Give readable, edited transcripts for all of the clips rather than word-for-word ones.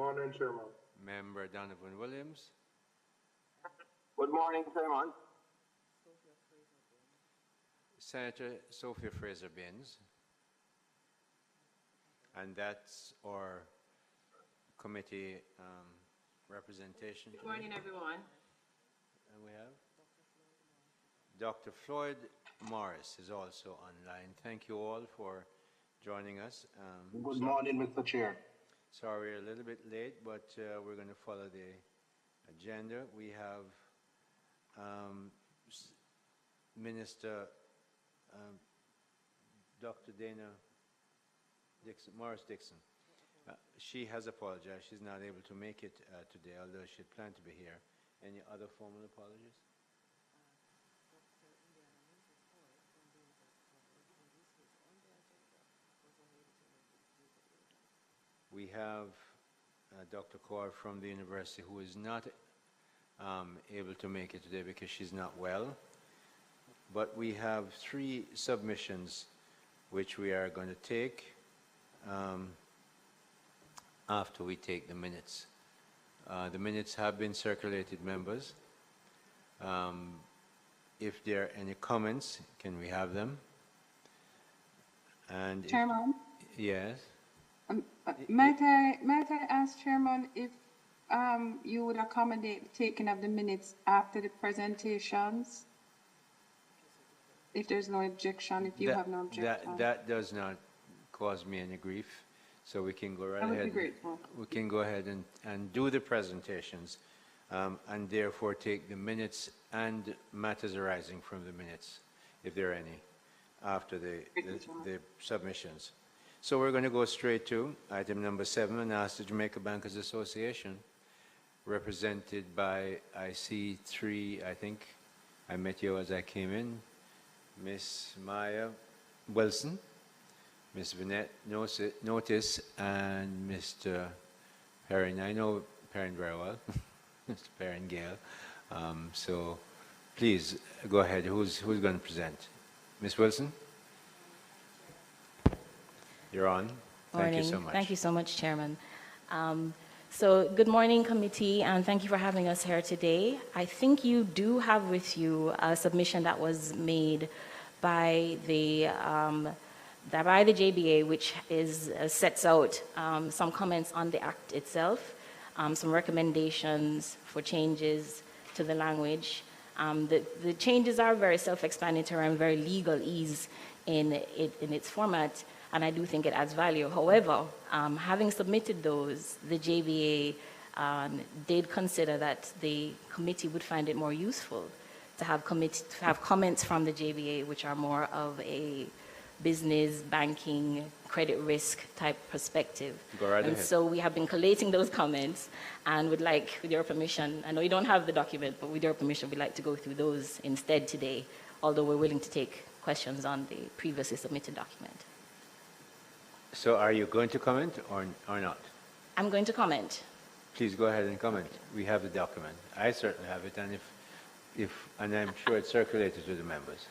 morning, Chairman. Member Donovan Williams. Good morning, Chairman. Senator Sophia Fraser Binns. And that's our committee representation. Good morning, everyone. And we have Dr. Floyd Morris is also online. Thank you all for joining us. Good morning, Mr. Chair. Sorry we're a little bit late, but we're going to follow the agenda. We have Minister Dr. Dana Dixon, Morris Dixon. She has apologized. She's not able to make it today, although she had planned to be here. Any other formal apologies? We have Dr. Kaur from the university who is not able to make it today because she's not well. But we have 3 submissions which we are going to take after we take the minutes. The minutes have been circulated, members. If there are any comments, can we have them? And Chairman? Yes. Might I ask, Chairman, if you would accommodate the taking of the minutes after the presentations? If there's no objection, if you have no objection. That does not cause me any grief, so we can go right ahead. I would be grateful. We can go ahead and do the presentations, and therefore take the minutes and matters arising from the minutes, if there are any, after the submissions. So we're going to go straight to item number 7 and ask the Jamaica Bankers Association, represented by, I see 3, I think, I met you as I came in, Miss Maya Wilson, Miss Vinette Notice, and Mr. Perrin. I know Perrin very well, Mr. Perrin Gale. So please go ahead. Who's going to present? Miss Wilson? You're on. Thank you so much. Thank you so much, Chairman. So good morning, committee, and thank you for having us here today. I think you do have with you a submission that was made by the JBA, which sets out some comments on the Act itself, some recommendations for changes to the language. The changes are very self-explanatory and very legalese in its format, and I do think it adds value. However, having submitted those, the JBA did consider that the committee would find it more useful to have comments from the JBA, which are more of a business, banking, credit risk type perspective. Go right ahead. So we have been collating those comments and would like, with your permission, I know you don't have the document, but with your permission, we'd like to go through those instead today, although we're willing to take questions on the previously submitted document. So are you going to comment or not? I'm going to comment. Please go ahead and comment. We have the document. I certainly have it, and and I'm sure it's circulated to the members.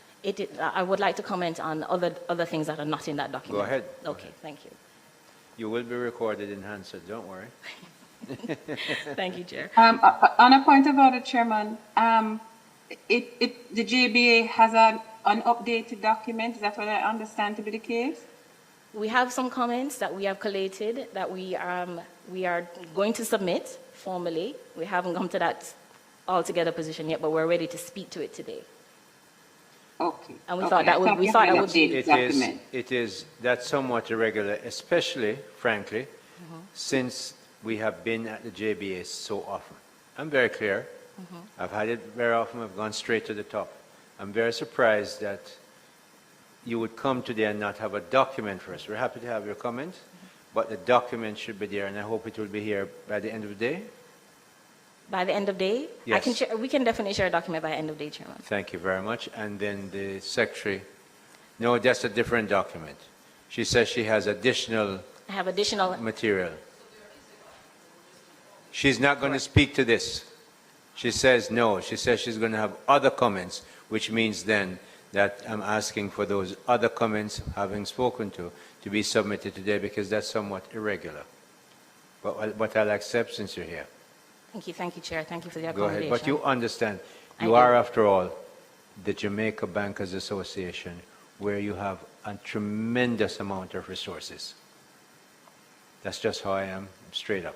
I would like to comment on other things that are not in that document. Go ahead. Okay, thank you. You will be recorded in Hansard, don't worry. Thank you, Chair. On a point of order, Chairman, the JBA has an updated document. Is that what I understand to be the case? We have some comments that we have collated that we are going to submit formally. We haven't come to that altogether position yet, but we're ready to speak to it today. Okay. And we thought that would be. That's somewhat irregular, especially, frankly, since we have been at the JBA so often. I'm very clear. I've had it very often. I've gone straight to the top. I'm very surprised that you would come today and not have a document for us. We're happy to have your comments, but the document should be there, and I hope it will be here by the end of the day. By the end of day? Yes. We can definitely share a document by end of day, Chairman. Thank you very much. And then the secretary, no, that's a different document. She says she has additional I have additional material. She's not going to speak to this. She says no. She says she's going to have other comments, which means then that I'm asking for those other comments, having spoken to be submitted today, because that's somewhat irregular. but I'll accept since you're here. Thank you, Chair. Thank you for the Go accommodation. ahead. But you understand, I you do. are, after all, the Jamaica Bankers Association, where you have a tremendous amount of resources. That's just how I am, straight up.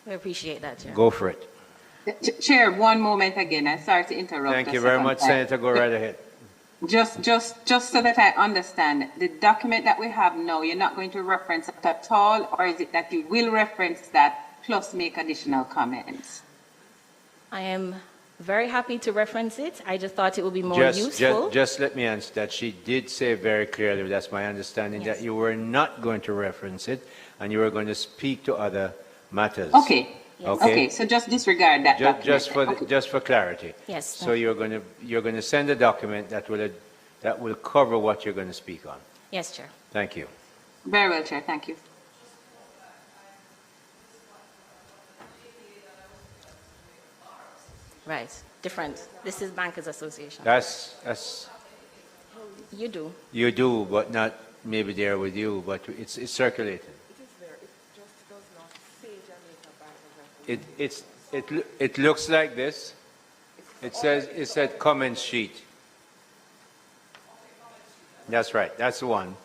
We appreciate that, Chair. Go for it. Chair, one moment again. I'm sorry to interrupt. Thank a you very second much, time. Senator. Go right ahead. Just so that I understand, the document that we have now, you're not going to reference it at all, or is it that you will reference that plus make additional comments? I am very happy to reference it. I just thought it would be more useful. Just let me answer that. She did say very clearly, that's my understanding, Yes. that you were not going to reference it and you were going to speak to other matters. Okay. Yes. Okay, so just disregard that document. Just for clarity. Yes, So thank you're going to send a document that will cover what you're going to speak on. Yes, Chair. Thank you. Very well, Chair. Thank you. Right. Different. This is Bankers Association. That's You do. you do, but not maybe there with you, but it's circulated. It looks like this. It said comment sheet. That's right. That's the one.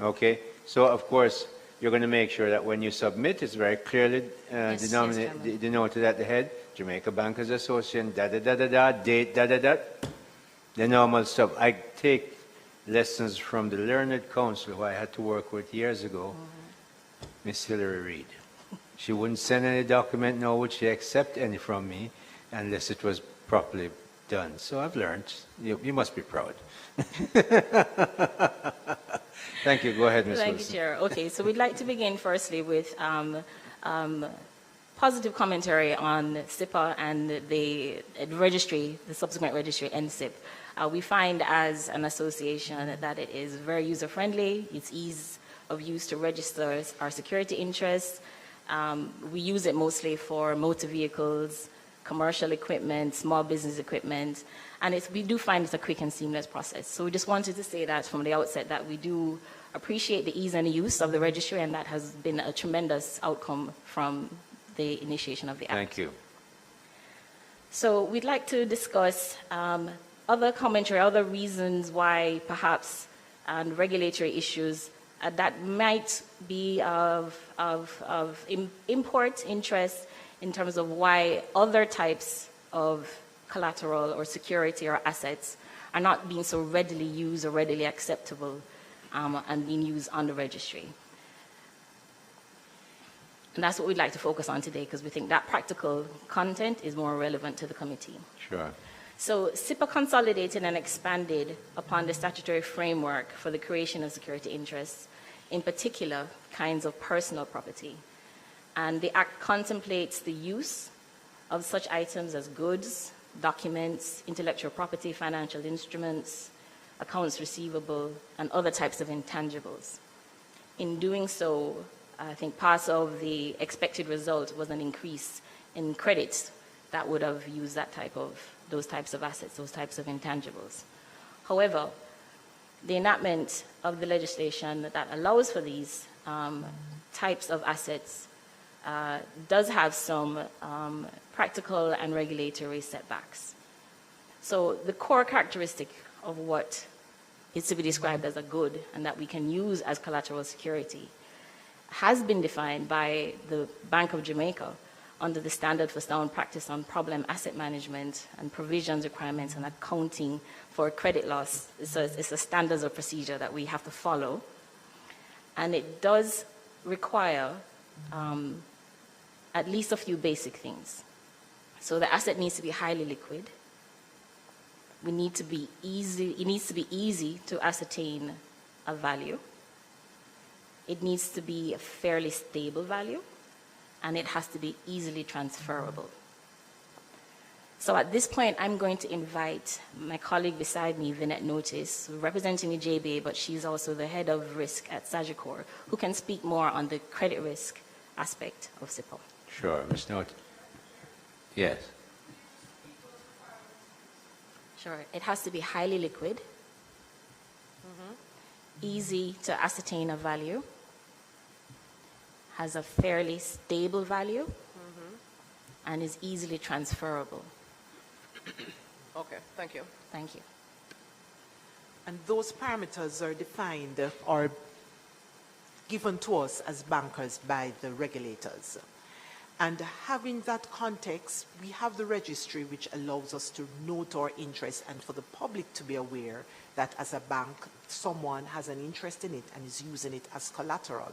Okay. So of course you're going to make sure that when you submit, it's very clearly denoted at the head. Jamaica Bankers Association. Date. The normal stuff. I take lessons from the learned counsel who I had to work with years ago, Miss Hillary Reid. She wouldn't send any document, nor would she accept any from me unless it was properly done. So I've learned. You must be proud. Thank you. Go ahead, Ms. Thank Wilson. you, Chair. Okay, so we'd like to begin firstly with positive commentary on SIPA and the registry, the subsequent registry, NSIP. We find as an association that it is very user-friendly. It's ease of use to register our security interests. We use it mostly for motor vehicles, commercial equipment, small business equipment, and we do find it's a quick and seamless process. So we just wanted to say that from the outset that we do appreciate the ease and use of the registry, and that has been a tremendous outcome from the initiation of the Act. Thank you. So we'd like to discuss other commentary, other reasons why perhaps regulatory issues that might be of import, interest, in terms of why other types of collateral or security or assets are not being so readily used or readily acceptable and being used on the registry. And that's what we'd like to focus on today, because we think that practical content is more relevant to the committee. Sure. So SIPA consolidated and expanded upon the statutory framework for the creation of security interests, in particular kinds of personal property. And the Act contemplates the use of such items as goods, documents, intellectual property, financial instruments, accounts receivable, and other types of intangibles. In doing so, I think part of the expected result was an increase in credits that would have used those types of assets, those types of intangibles. However, the enactment of the legislation that allows for these types of assets does have some practical and regulatory setbacks. So the core characteristic of what is to be described as a good and that we can use as collateral security has been defined by the Bank of Jamaica under the Standard for Sound Practice on Problem Asset Management and Provisions, Requirements, and Accounting for Credit Loss. It's a standards of procedure that we have to follow. And it does require at least a few basic things. So the asset needs to be highly liquid. It needs to be easy to ascertain a value. It needs to be a fairly stable value, and it has to be easily transferable. So at this point, I'm going to invite my colleague beside me, Vinette Notice, representing the JBA, but she's also the head of risk at Sagicor, who can speak more on the credit risk aspect of SIPO. Sure, Ms. Note. Yes. Sure. It has to be highly liquid, easy to ascertain a value, has a fairly stable value and is easily transferable. Okay, thank you. Thank you. And those parameters are defined or given to us as bankers by the regulators. And having that context, we have the registry, which allows us to note our interest and for the public to be aware that as a bank, someone has an interest in it and is using it as collateral.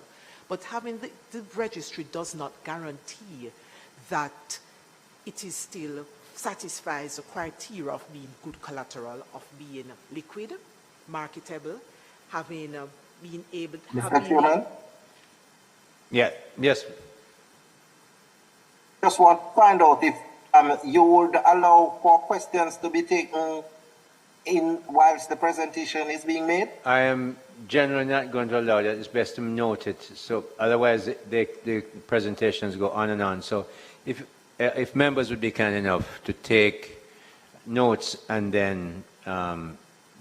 But having the registry does not guarantee that it is still satisfies the criteria of being good collateral, of being liquid, marketable, having being able to Mr. Chairman, Yeah, yes, just want to find out if you would allow for questions to be taken in whilst the presentation is being made. I am generally not going to allow that. It's best to note it. So otherwise, the presentations go on and on. So if members would be kind enough to take notes and then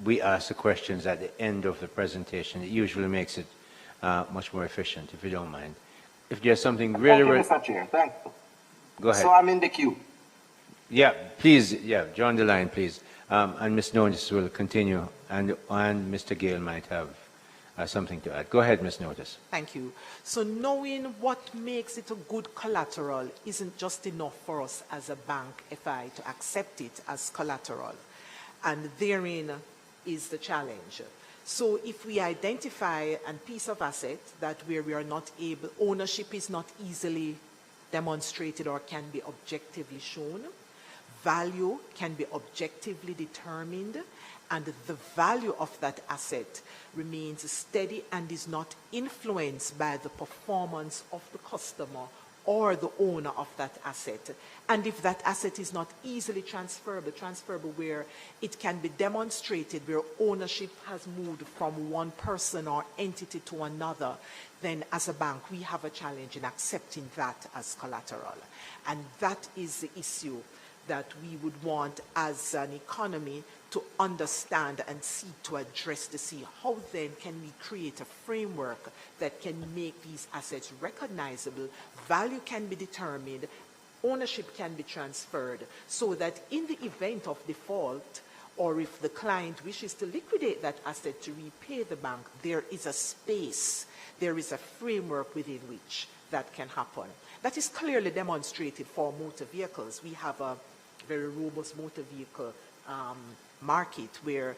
we ask the questions at the end of the presentation, it usually makes it much more efficient, if you don't mind. If there's something really, Thank you, Mr. Chair. Thank you. go ahead. So I'm in the queue. Yeah, please, yeah, join the line, please. And Ms. Notice will continue, and Mr. Gale might have something to add. Go ahead, Ms. Notice. Thank you. So knowing what makes it a good collateral isn't just enough for us as a bank FI to accept it as collateral. And therein is the challenge. So if we identify a piece of asset that where we are not able, ownership is not easily demonstrated or can be objectively shown, value can be objectively determined, and the value of that asset remains steady and is not influenced by the performance of the customer or the owner of that asset. And if that asset is not easily transferable where it can be demonstrated where ownership has moved from one person or entity to another, then as a bank we have a challenge in accepting that as collateral. And that is the issue that we would want as an economy to understand and seek to address, to see how then can we create a framework that can make these assets recognizable, value can be determined, ownership can be transferred, so that in the event of default, or if the client wishes to liquidate that asset to repay the bank, there is a space, there is a framework within which that can happen. That is clearly demonstrated for motor vehicles. We have a very robust motor vehicle market where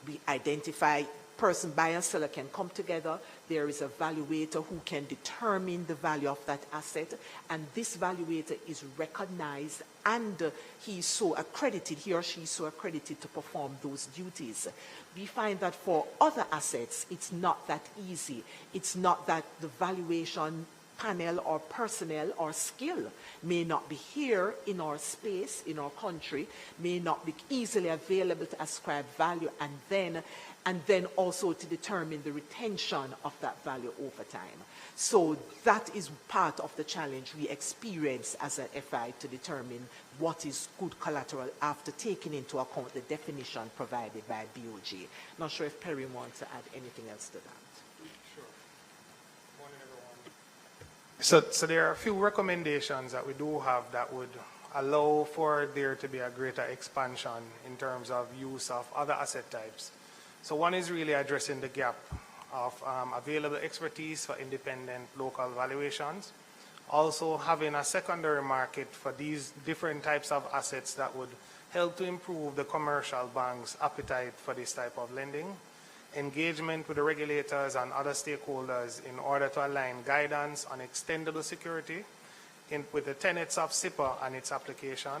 we identify person, buyer and seller can come together. There is a valuator who can determine the value of that asset, and this valuator is recognized and he is so accredited, he or she is so accredited to perform those duties. We find that for other assets, it's not that easy. It's not that the valuation panel or personnel or skill may not be here in our space, in our country, may not be easily available to ascribe value and then also to determine the retention of that value over time. So that is part of the challenge we experience as an FI to determine what is good collateral after taking into account the definition provided by BOG. Not sure if Perry wants to add anything else to that. So there are a few recommendations that we do have that would allow for there to be a greater expansion in terms of use of other asset types. So one is really addressing the gap of available expertise for independent local valuations. Also having a secondary market for these different types of assets that would help to improve the commercial bank's appetite for this type of lending. Engagement with the regulators and other stakeholders in order to align guidance on extendable security with the tenets of SIPA and its application,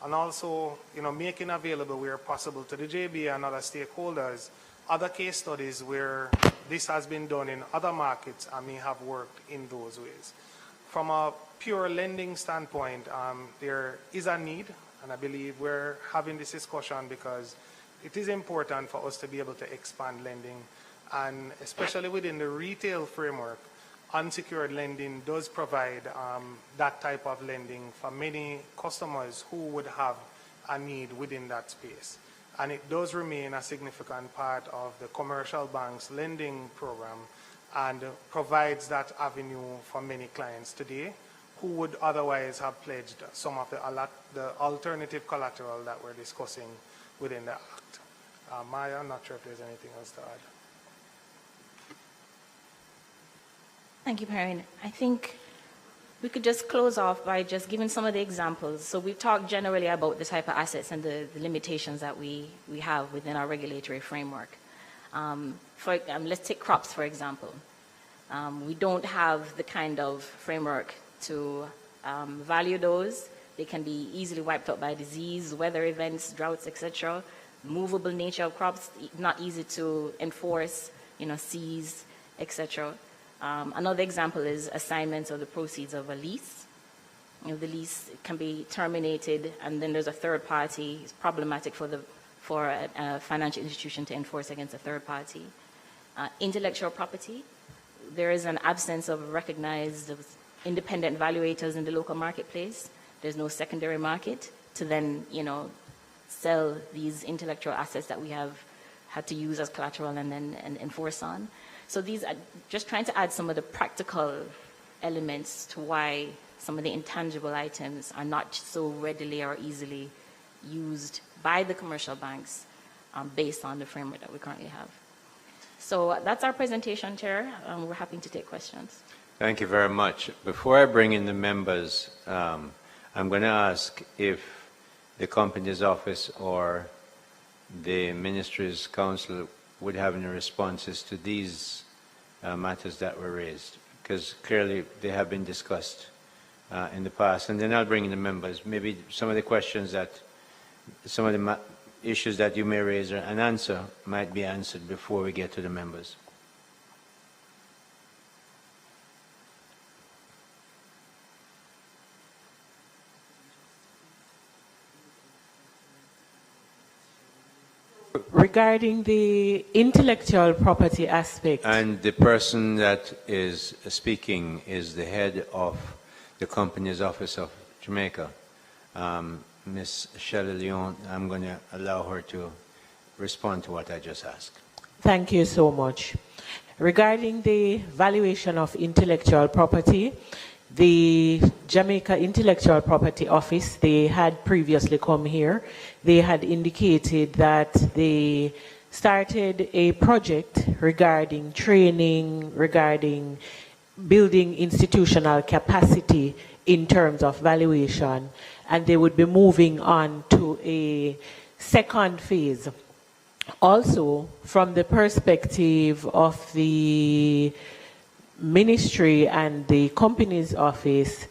and also making available where possible to the JB and other stakeholders other case studies where this has been done in other markets and may have worked in those ways. From a pure lending standpoint, there is a need, and I believe we're having this discussion because it is important for us to be able to expand lending, and especially within the retail framework, unsecured lending does provide that type of lending for many customers who would have a need within that space. And it does remain a significant part of the commercial bank's lending program and provides that avenue for many clients today who would otherwise have pledged some of the alternative collateral that we're discussing within the Act. Maya, I'm not sure if there's anything else to add. Thank you, Perrin. I think we could just close off by just giving some of the examples. So we've talked generally about the type of assets and the limitations that we have within our regulatory framework. Let's take crops, for example. We don't have the kind of framework to value those. They can be easily wiped out by disease, weather events, droughts, etc. Movable nature of crops, not easy to enforce, seize, etc. Another example is assignments of the proceeds of a lease. The lease can be terminated, and then there's a third party. It's problematic for a financial institution to enforce against a third party. Intellectual property, there is an absence of recognized independent valuators in the local marketplace. There's no secondary market to then, sell these intellectual assets that we have had to use as collateral and then enforce on. So these are just trying to add some of the practical elements to why some of the intangible items are not so readily or easily used by the commercial banks based on the framework that we currently have. So that's our presentation, Chair. We're happy to take questions. Thank you very much. Before I bring in the members, I'm going to ask if the Companies Office or the Ministry's Council would have any responses to these matters that were raised, because clearly they have been discussed in the past. And then I'll bring in the members. Maybe some of the questions that, some of the issues that you may raise and answer might be answered before we get to the members. Regarding the intellectual property aspect. And the person that is speaking is the head of the Companies Office of Jamaica, Ms. Shelley Leon. I'm going to allow her to respond to what I just asked. Thank you so much. Regarding the valuation of intellectual property, the Jamaica Intellectual Property Office, they had previously come here. They had indicated that they started a project regarding training, regarding building institutional capacity in terms of valuation, and they would be moving on to a second phase. Also, from the perspective of the Ministry and the Companies Office,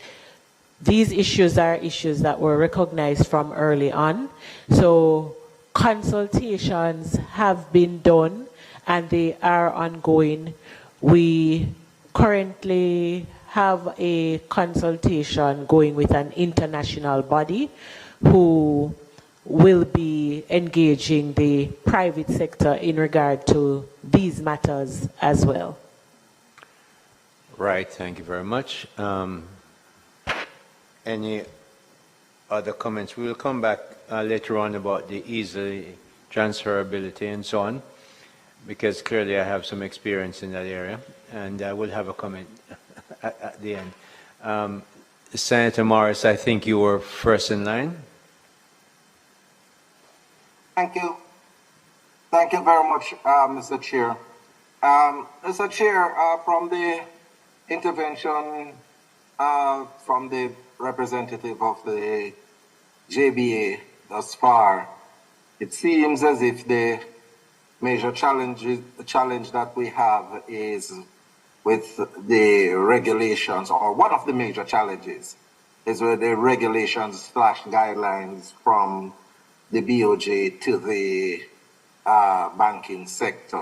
these issues are issues that were recognized from early on. So consultations have been done and they are ongoing. We currently have a consultation going with an international body who will be engaging the private sector in regard to these matters as well. Right, thank you very much. Any other comments? We will come back later on about the easily transferability and so on, because clearly I have some experience in that area, and I will have a comment at the end. Senator Morris, I think you were first in line. Thank you. Thank you very much, Mr. Chair. Mr. Chair, from the intervention from the representative of the JBA thus far, it seems as if the major challenge that we have is with the regulations, or one of the major challenges is with the regulations / guidelines from the BOJ to the banking sector.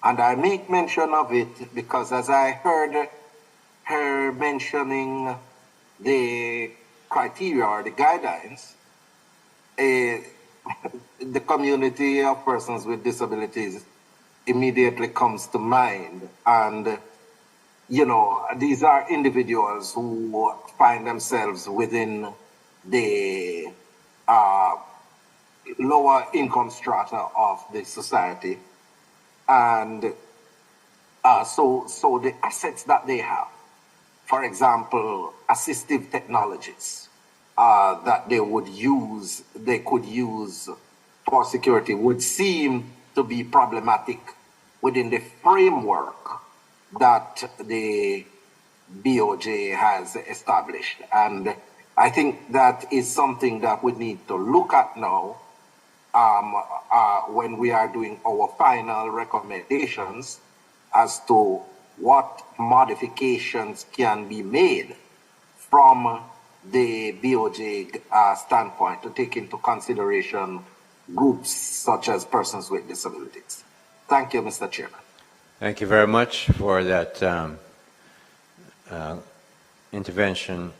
And I make mention of it because as I heard her mentioning the criteria or the guidelines, the community of persons with disabilities immediately comes to mind. And, you know, these are individuals who find themselves within the lower income strata of the society. And so the assets that they have, for example, assistive technologies that they could use for security would seem to be problematic within the framework that the BOJ has established. And I think that is something that we need to look at now when we are doing our final recommendations as to what modifications can be made from the BOJ standpoint to take into consideration groups such as persons with disabilities. Thank you, Mr. Chairman. Thank you very much for that intervention,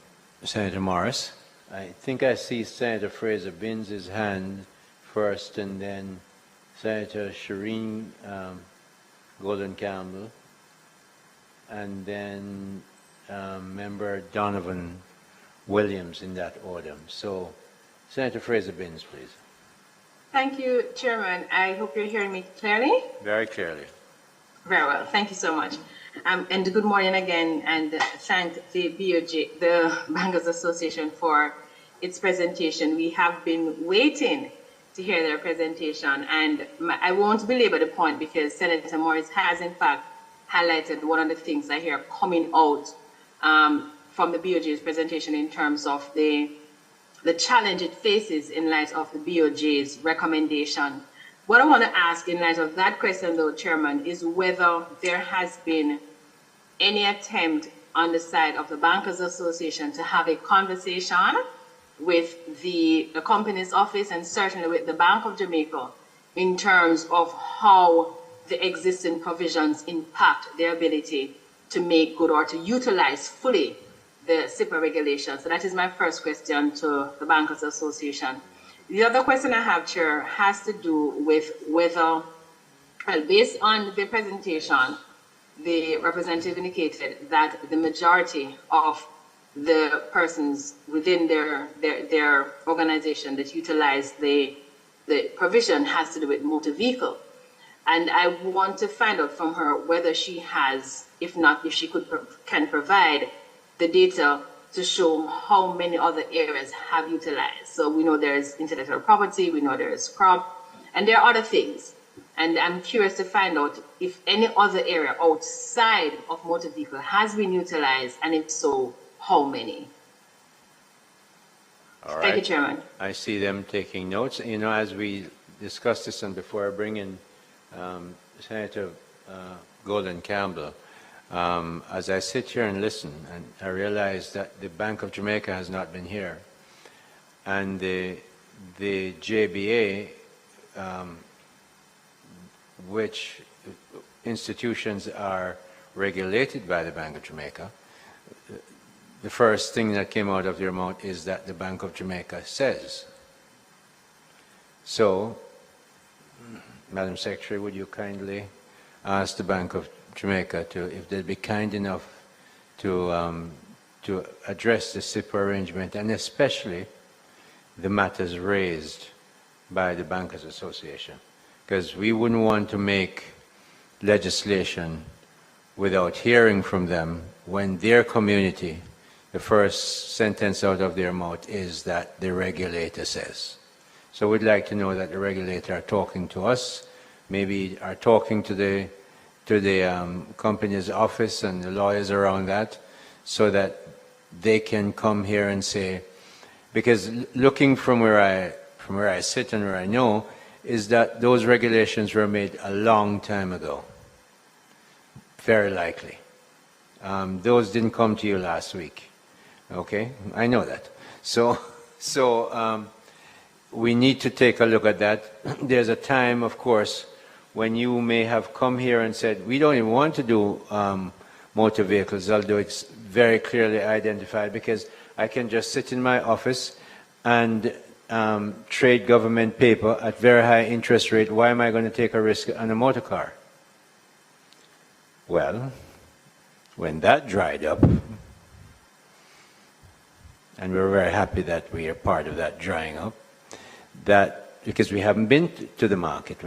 Senator Morris. I think I see Senator Fraser Binns' hand first, and then Senator Shireen Golden Campbell, and then Member Donovan Williams in that order. So, Senator Fraser Binns, please. Thank you, Chairman. I hope you're hearing me clearly. Very clearly. Very well. Thank you so much. And good morning again, and thank the BOJ, the Bankers Association, for its presentation. We have been waiting to hear their presentation, and I won't belabor the point because Senator Morris has in fact highlighted one of the things I hear coming out from the BOJ's presentation in terms of the challenge it faces in light of the BOJ's recommendation. What I want to ask in light of that question, though, Chairman, is whether there has been any attempt on the side of the Bankers Association to have a conversation with the Companies Office and certainly with the Bank of Jamaica in terms of how the existing provisions impact their ability to make good or to utilize fully the SIPA regulations. So that is my first question to the Bankers Association. The other question I have, Chair, has to do with whether, well, based on the presentation, the representative indicated that the majority of the persons within their organization that utilize the provision has to do with motor vehicle. And I want to find out from her whether she has, if not, if she can provide the data to show how many other areas have utilized. So we know there's intellectual property, we know there's crop, and there are other things. And I'm curious to find out if any other area outside of motor vehicle has been utilized, and if so, how many? All right. Thank you, Chairman. I see them taking notes. You know, as we discussed this, and before I bring in Senator Golden Campbell, as I sit here and listen, and I realize that the Bank of Jamaica has not been here, and the JBA, which institutions are regulated by the Bank of Jamaica, the first thing that came out of their mouth is that the Bank of Jamaica says. So, Madam Secretary, would you kindly ask the Bank of Jamaica to, if they'd be kind enough to address the SIPA arrangement, and especially the matters raised by the Bankers Association, because we wouldn't want to make legislation without hearing from them when their community, the first sentence out of their mouth is that the regulator says. So we'd like to know that the regulator are talking to us, maybe are talking to the company's office and the lawyers around that, so that they can come here and say, because looking from where I sit and where I know, is that those regulations were made a long time ago, very likely. Those didn't come to you last week, okay? I know that. So we need to take a look at that. There's a time, of course, when you may have come here and said, we don't even want to do motor vehicles, although it's very clearly identified, because I can just sit in my office and trade government paper at very high interest rate. Why am I going to take a risk on a motor car? Well, when that dried up, and we're very happy that we are part of that drying up, that because we haven't been to the market,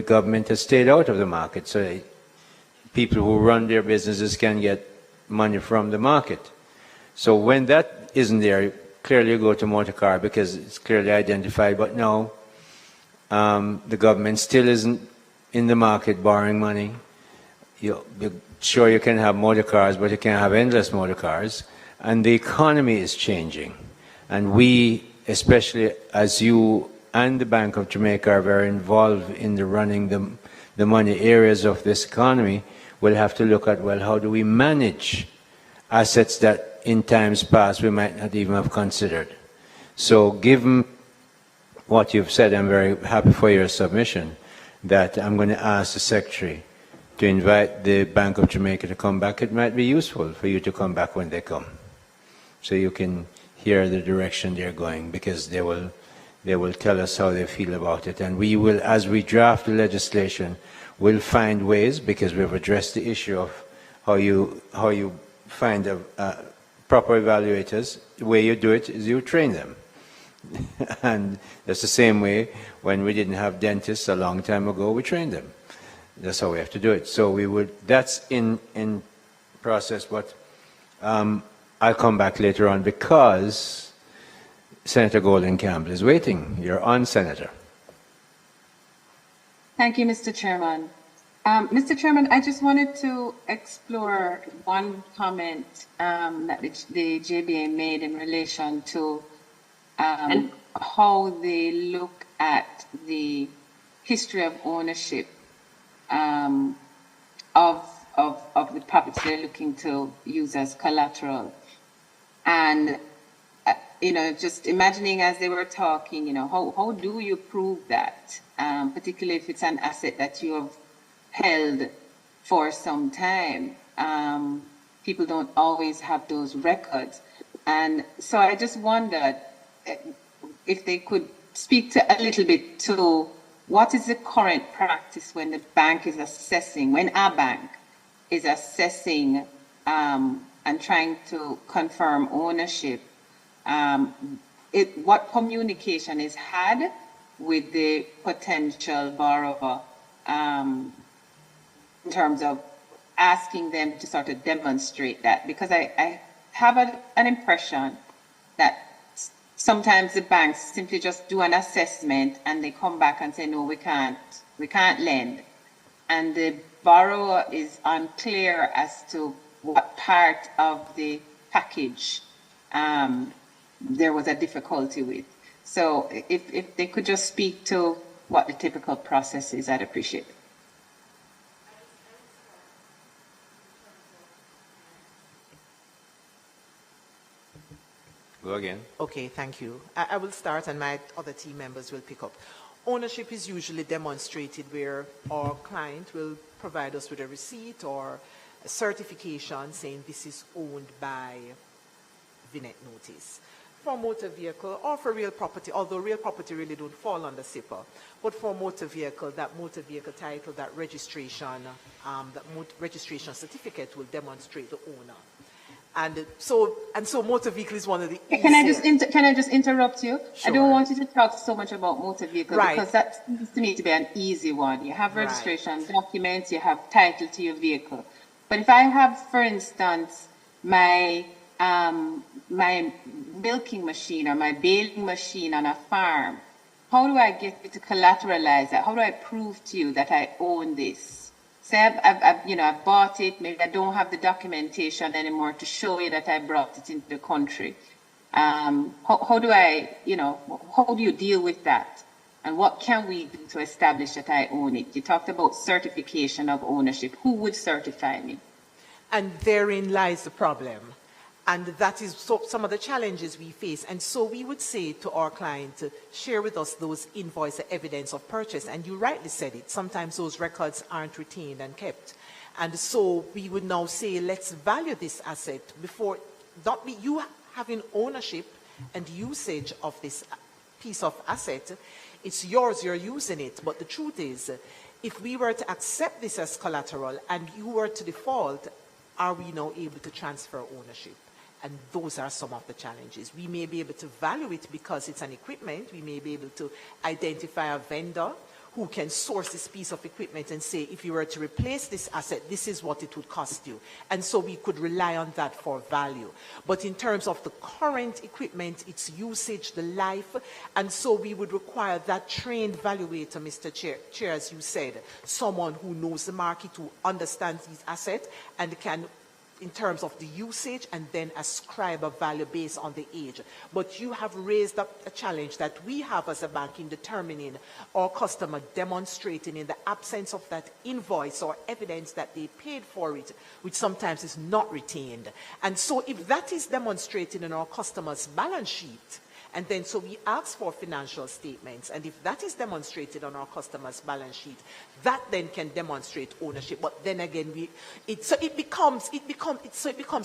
government has stayed out of the market, so people who run their businesses can get money from the market. So when that isn't there, clearly you go to motor car because it's clearly identified. But no, the government still isn't in the market borrowing money. Sure, you can have motor cars, but you can't have endless motor cars. And the economy is changing. And we, especially as you and the Bank of Jamaica are very involved in the running the money areas of this economy, will have to look at, well, how do we manage assets that in times past we might not even have considered. So given what you've said, I'm very happy for your submission, that I'm going to ask the Secretary to invite the Bank of Jamaica to come back. It might be useful for you to come back when they come, so you can hear the direction they're going, because they will tell us how they feel about it. And we will, as we draft the legislation, we'll find ways, because we've addressed the issue of how you find proper evaluators. The way you do it is you train them. And that's the same way when we didn't have dentists a long time ago, we trained them. That's how we have to do it. So that's in process, but I'll come back later on because Senator Golden Campbell is waiting. You're on, Senator. Thank you, Mr. Chairman. Mr. Chairman, I just wanted to explore one comment that the JBA made in relation to how they look at the history of ownership of the property they're looking to use as collateral. And, just imagining as they were talking, how do you prove that, particularly if it's an asset that you have held for some time? People don't always have those records. And so I just wondered if they could speak to a little bit to what is the current practice when the bank is assessing, when our bank is assessing and trying to confirm ownership, what communication is had with the potential borrower in terms of asking them to sort of demonstrate that? Because I have an impression that sometimes the banks simply just do an assessment and they come back and say, no, we can't lend. And the borrower is unclear as to what part of the package there was a difficulty with. So if they could just speak to what the typical process is, I'd appreciate it. Go again. Okay, thank you. I will start and my other team members will pick up. Ownership is usually demonstrated where our client will provide us with a receipt or a certification saying this is owned by Vignette Notice. For motor vehicle or for real property, although real property really don't fall under SIPA, but for motor vehicle, that motor vehicle title, that registration, registration certificate will demonstrate the owner. And so motor vehicle is one of the Can I just interrupt you? Sure. I don't want you to talk so much about motor vehicle, right, because that seems to me to be an easy one. You have registration right, documents, you have title to your vehicle. But if I have, for instance, my milking machine or my baling machine on a farm, how do I get it to collateralize that? How do I prove to you that I own this? Say I've bought it, maybe I don't have the documentation anymore to show you that I brought it into the country. How do you deal with that? And what can we do to establish that I own it? You talked about certification of ownership. Who would certify me? And therein lies the problem. And that is some of the challenges we face. And so we would say to our client to share with us those invoice evidence of purchase. And you rightly said it. Sometimes those records aren't retained and kept. And so we would now say, let's value this asset before, not be you having ownership and usage of this piece of asset. It's yours, you're using it. But the truth is, if we were to accept this as collateral and you were to default, are we now able to transfer ownership? And those are some of the challenges. We may be able to value it because it's an equipment. We may be able to identify a vendor who can source this piece of equipment and say, if you were to replace this asset, this is what it would cost you. And so we could rely on that for value. But in terms of the current equipment, its usage, the life, and so we would require that trained valuator, Mr. Chair, as you said, someone who knows the market, who understands these assets, and can, in terms of the usage, and then ascribe a value based on the age. But you have raised up a challenge that we have as a bank in determining our customer demonstrating in the absence of that invoice or evidence that they paid for it, which sometimes is not retained. And so if that is demonstrated in our customer's balance sheet, and then so we ask for financial statements, and if that is demonstrated on our customer's balance sheet, that then can demonstrate ownership. But then again, it becomes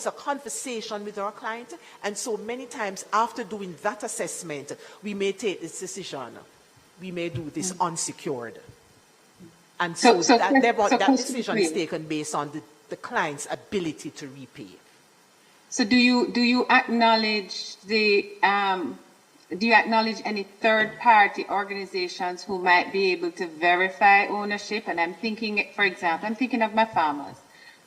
a conversation with our client, and so many times after doing that assessment, we may take this decision. We may do this unsecured, and so that decision is taken based on the client's ability to repay. So do you acknowledge do you acknowledge any third-party organizations who might be able to verify ownership? And I'm thinking, for example, I'm thinking of my farmers.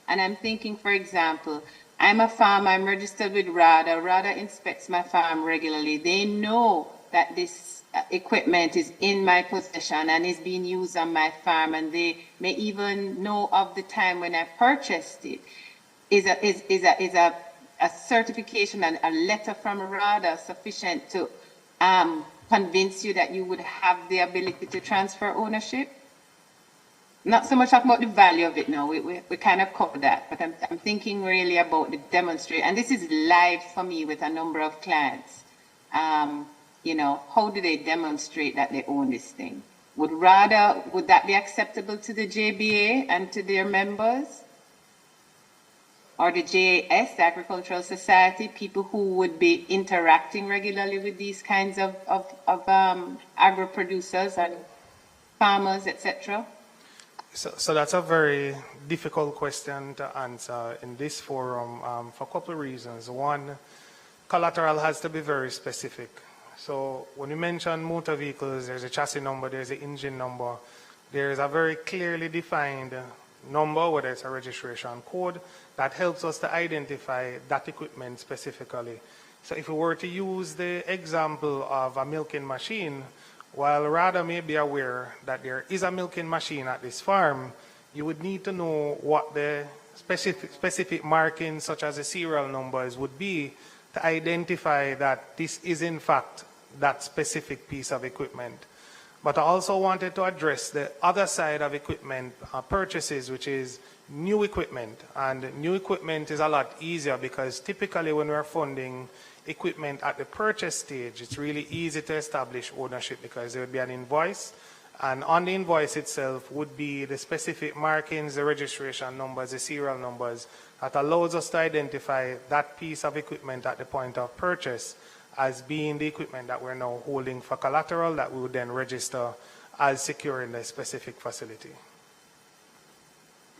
And I'm thinking, for example, I'm a farmer, I'm registered with RADA. RADA inspects my farm regularly. They know that this equipment is in my possession and is being used on my farm. And they may even know of the time when I purchased it. Is a certification and a letter from RADA sufficient to convince you that you would have the ability to transfer ownership? Not so much talking about the value of it now, we kind of covered that, but I'm thinking really about the demonstrate, and this is live for me with a number of clients. You know, how do they demonstrate that they own this thing? Would that be acceptable to the JBA and to their members? Or the JAS, the Agricultural Society, people who would be interacting regularly with these kinds of agro-producers and farmers, etc.? So that's a very difficult question to answer in this forum for a couple of reasons. One, collateral has to be very specific. So when you mention motor vehicles, there's a chassis number, there's an engine number, there's a very clearly defined number, whether it's a registration code, that helps us to identify that equipment specifically. So if we were to use the example of a milking machine, while RADA may be aware that there is a milking machine at this farm, you would need to know what the specific markings, such as the serial numbers, would be to identify that this is in fact that specific piece of equipment. But I also wanted to address the other side of equipment purchases, which is new equipment. And new equipment is a lot easier because typically when we're funding equipment at the purchase stage, it's really easy to establish ownership because there would be an invoice. And on the invoice itself would be the specific markings, the registration numbers, the serial numbers that allows us to identify that piece of equipment at the point of purchase as being the equipment that we're now holding for collateral that we would then register as secure in the specific facility.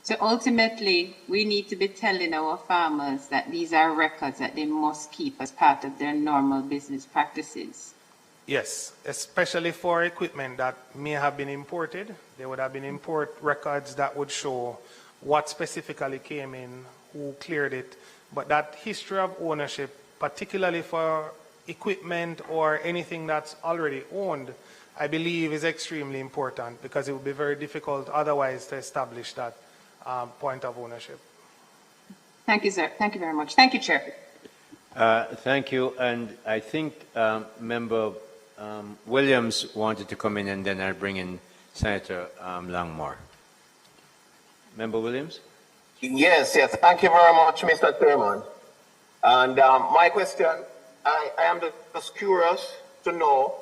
So ultimately, we need to be telling our farmers that these are records that they must keep as part of their normal business practices. Yes, especially for equipment that may have been imported. There would have been import records that would show what specifically came in, who cleared it. But that history of ownership, particularly for equipment or anything that's already owned, I believe is extremely important because it would be very difficult otherwise to establish that point of ownership. Thank you, sir. Thank you very much. Thank you, Chair. Thank you. And I think Member Williams wanted to come in, and then I'll bring in Senator Langmore. Member Williams? Yes. Thank you very much, Mr. Chairman. And my question, I am just curious to know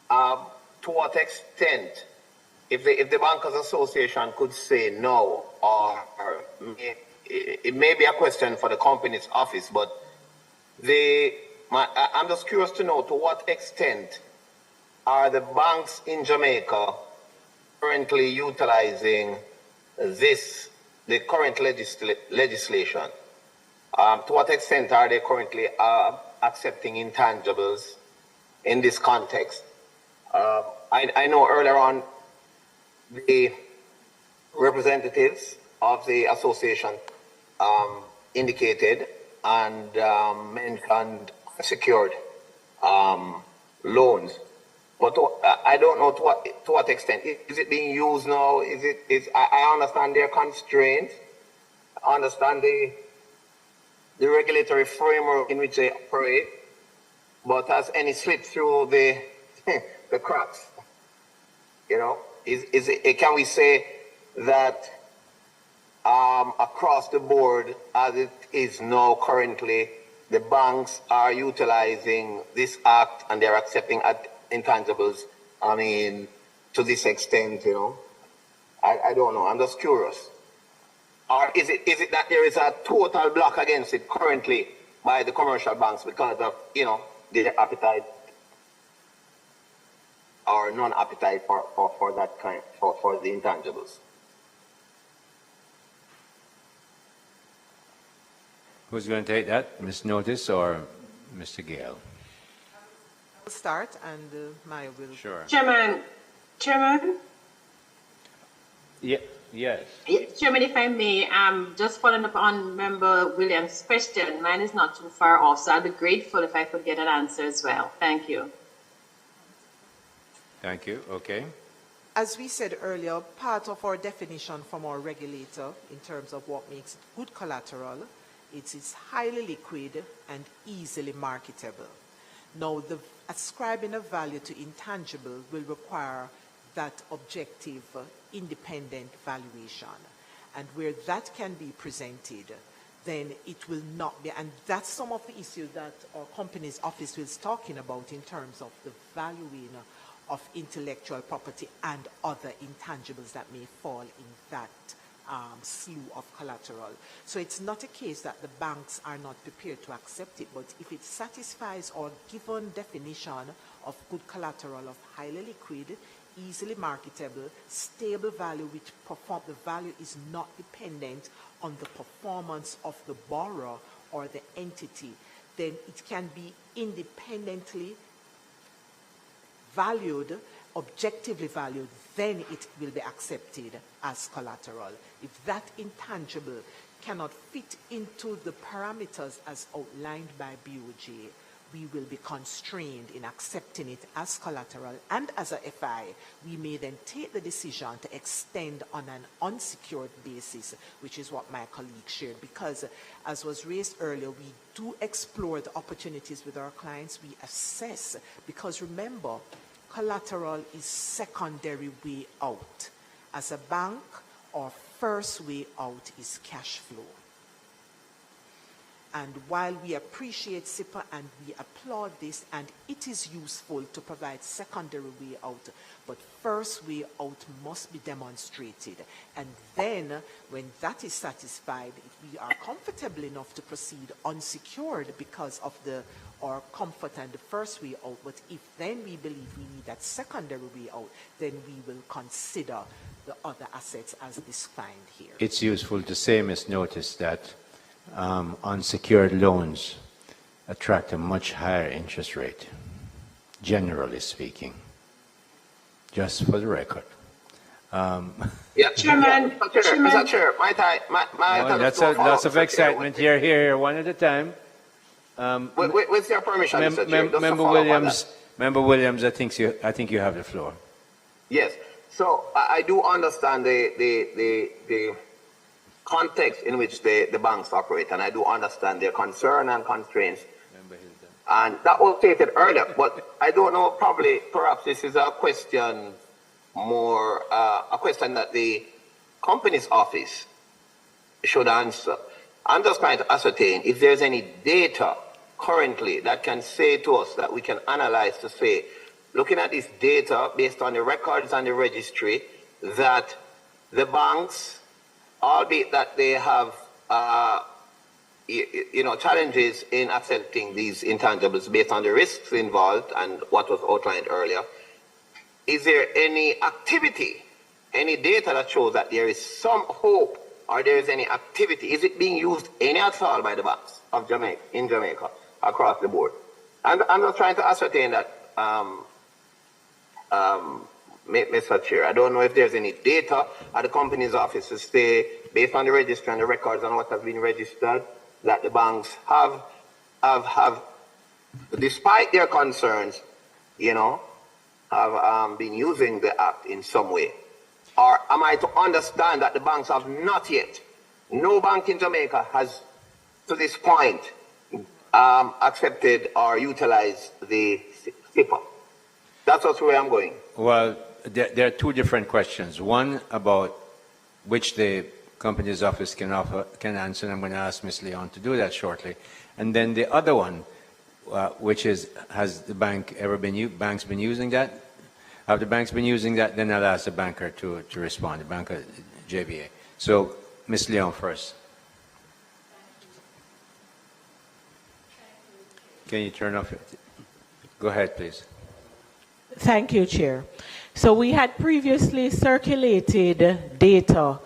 to what extent, if the Bankers Association could say no, or it may be a question for the company's office, but I'm just curious to know to what extent are the banks in Jamaica currently utilizing the current legislation? To what extent are they currently accepting intangibles in this context? I know earlier on the representatives of the association indicated and mentioned secured loans. But I don't know to what extent. Is it being used now? I understand their constraints. I understand the regulatory framework in which they operate. But has any slipped through the the cracks? You know, can we say that across the board, as it is now currently, the banks are utilizing this act and they're accepting intangibles? I mean, to this extent, you know, I don't know. I'm just curious. Or is it that there is a total block against it currently by the commercial banks because of, you know, their appetite or non-appetite for that kind, for the intangibles? Who's going to take that? Ms. Notice or Mr. Gale? I'll start and Maya will. Sure. Chairman. Yeah. Yes. Chairman, if I may, just following up on Member Williams' question, mine is not too far off, so I'll be grateful if I could get an answer as well. Thank you. Thank you. Okay. As we said earlier, part of our definition from our regulator in terms of what makes good collateral, it is highly liquid and easily marketable. Now, the ascribing a value to intangible will require that objective, independent valuation. And where that can be presented, then it will not be, and that's some of the issues that our company's office was talking about in terms of the valuing of intellectual property and other intangibles that may fall in that slew of collateral. So it's not a case that the banks are not prepared to accept it, but if it satisfies our given definition of good collateral of highly liquid, easily marketable, stable value, which the value is not dependent on the performance of the borrower or the entity, then it can be independently valued, objectively valued, then it will be accepted as collateral. If that intangible cannot fit into the parameters as outlined by BOJ, we will be constrained in accepting it as collateral, and as a FI, we may then take the decision to extend on an unsecured basis, which is what my colleague shared, because as was raised earlier, we do explore the opportunities with our clients, we assess, because remember, collateral is secondary way out. As a bank, our first way out is cash flow. And while we appreciate SIPA and we applaud this, and it is useful to provide secondary way out, but first way out must be demonstrated. And then, when that is satisfied, if we are comfortable enough to proceed unsecured because of our comfort and the first way out, but if then we believe we need that secondary way out, then we will consider the other assets as defined here. It's useful to say, Ms. Notice, that unsecured loans attract a much higher interest rate, generally speaking, just for the record. Yeah, Chairman. Mr. Chair, That's lots of excitement. Here, one at a time. With your permission, Mr. Chair, Member Williams, I think you have the floor. Yes. So I do understand the context in which the banks operate, and I do understand their concern and constraints. And that was stated earlier, but I don't know, perhaps this is a question a question that the company's office should answer. I'm just trying to ascertain if there's any data currently that can say to us that we can analyze to say, looking at this data based on the records and the registry, that the banks, albeit that they have challenges in accepting these intangibles based on the risks involved and what was outlined earlier, is there any activity, any data that shows that there is some hope or there is any activity? Is it being used any at all by the banks of Jamaica, in Jamaica, across the board? And I'm just trying to ascertain that Mr. Chair. I don't know if there's any data at the company's office to say, based on the registry and the records and what has been registered, that the banks have despite their concerns, have been using the act in some way. Or am I to understand that the banks have not yet, no bank in Jamaica has, to this point, accepted or utilized the SIPA? That's also where I'm going. Well, there are two different questions. One about which the company's office can answer, and I'm going to ask Ms. Leon to do that shortly. And then the other one, which is, has the bank ever been, banks been using that? Have the banks been using that? Then I'll ask the banker to respond, the banker, JBA. So, Ms. Leon first. Can you turn off? Go ahead, please. Thank you, Chair. So we had previously circulated data.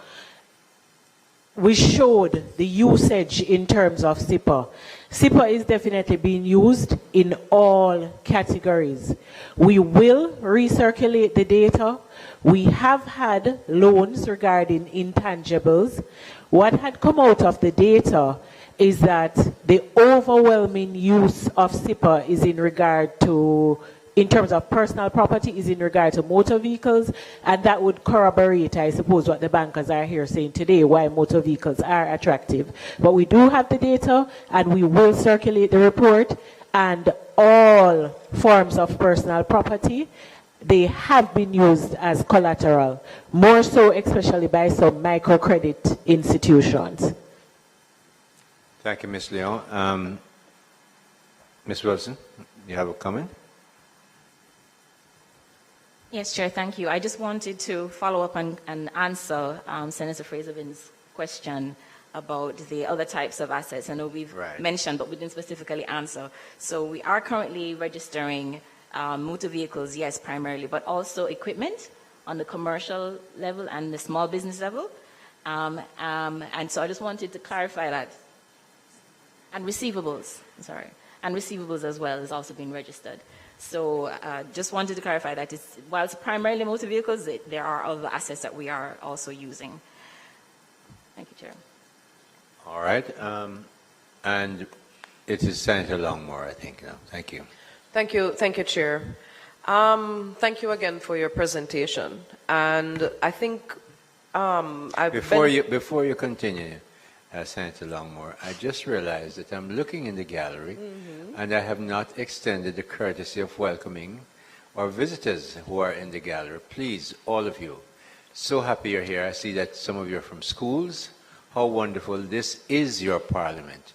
We showed the usage in terms of SIPA. SIPA is definitely being used in all categories. We will recirculate the data. We have had loans regarding intangibles. What had come out of the data is that the overwhelming use of SIPA is in regard to, in terms of personal property, is in regard to motor vehicles, and that would corroborate, I suppose, what the bankers are here saying today, why motor vehicles are attractive. But we do have the data, and we will circulate the report, and all forms of personal property, they have been used as collateral, more so especially by some microcredit institutions. Thank you, Ms. Leon. Ms. Wilson, you have a comment? Yes, Chair, thank you. I just wanted to follow up and answer Senator Fraser-Vinn's question about the other types of assets. I know we've mentioned, but we didn't specifically answer. So we are currently registering motor vehicles, yes, primarily, but also equipment on the commercial level and the small business level. And so I just wanted to clarify that. And receivables, sorry. And receivables as well is also being registered. So just wanted to clarify that while it's primarily motor vehicles, there are other assets that we are also using. Thank you, Chair. All right. And it is Senator Longmore, I think, now. Thank you. Thank you, Chair. Thank you again for your presentation. And I think before you continue, Senator Longmore, I just realized that I'm looking in the gallery and I have not extended the courtesy of welcoming our visitors who are in the gallery. Please, all of you, so happy you're here. I see that some of you are from schools. How wonderful. This is your parliament.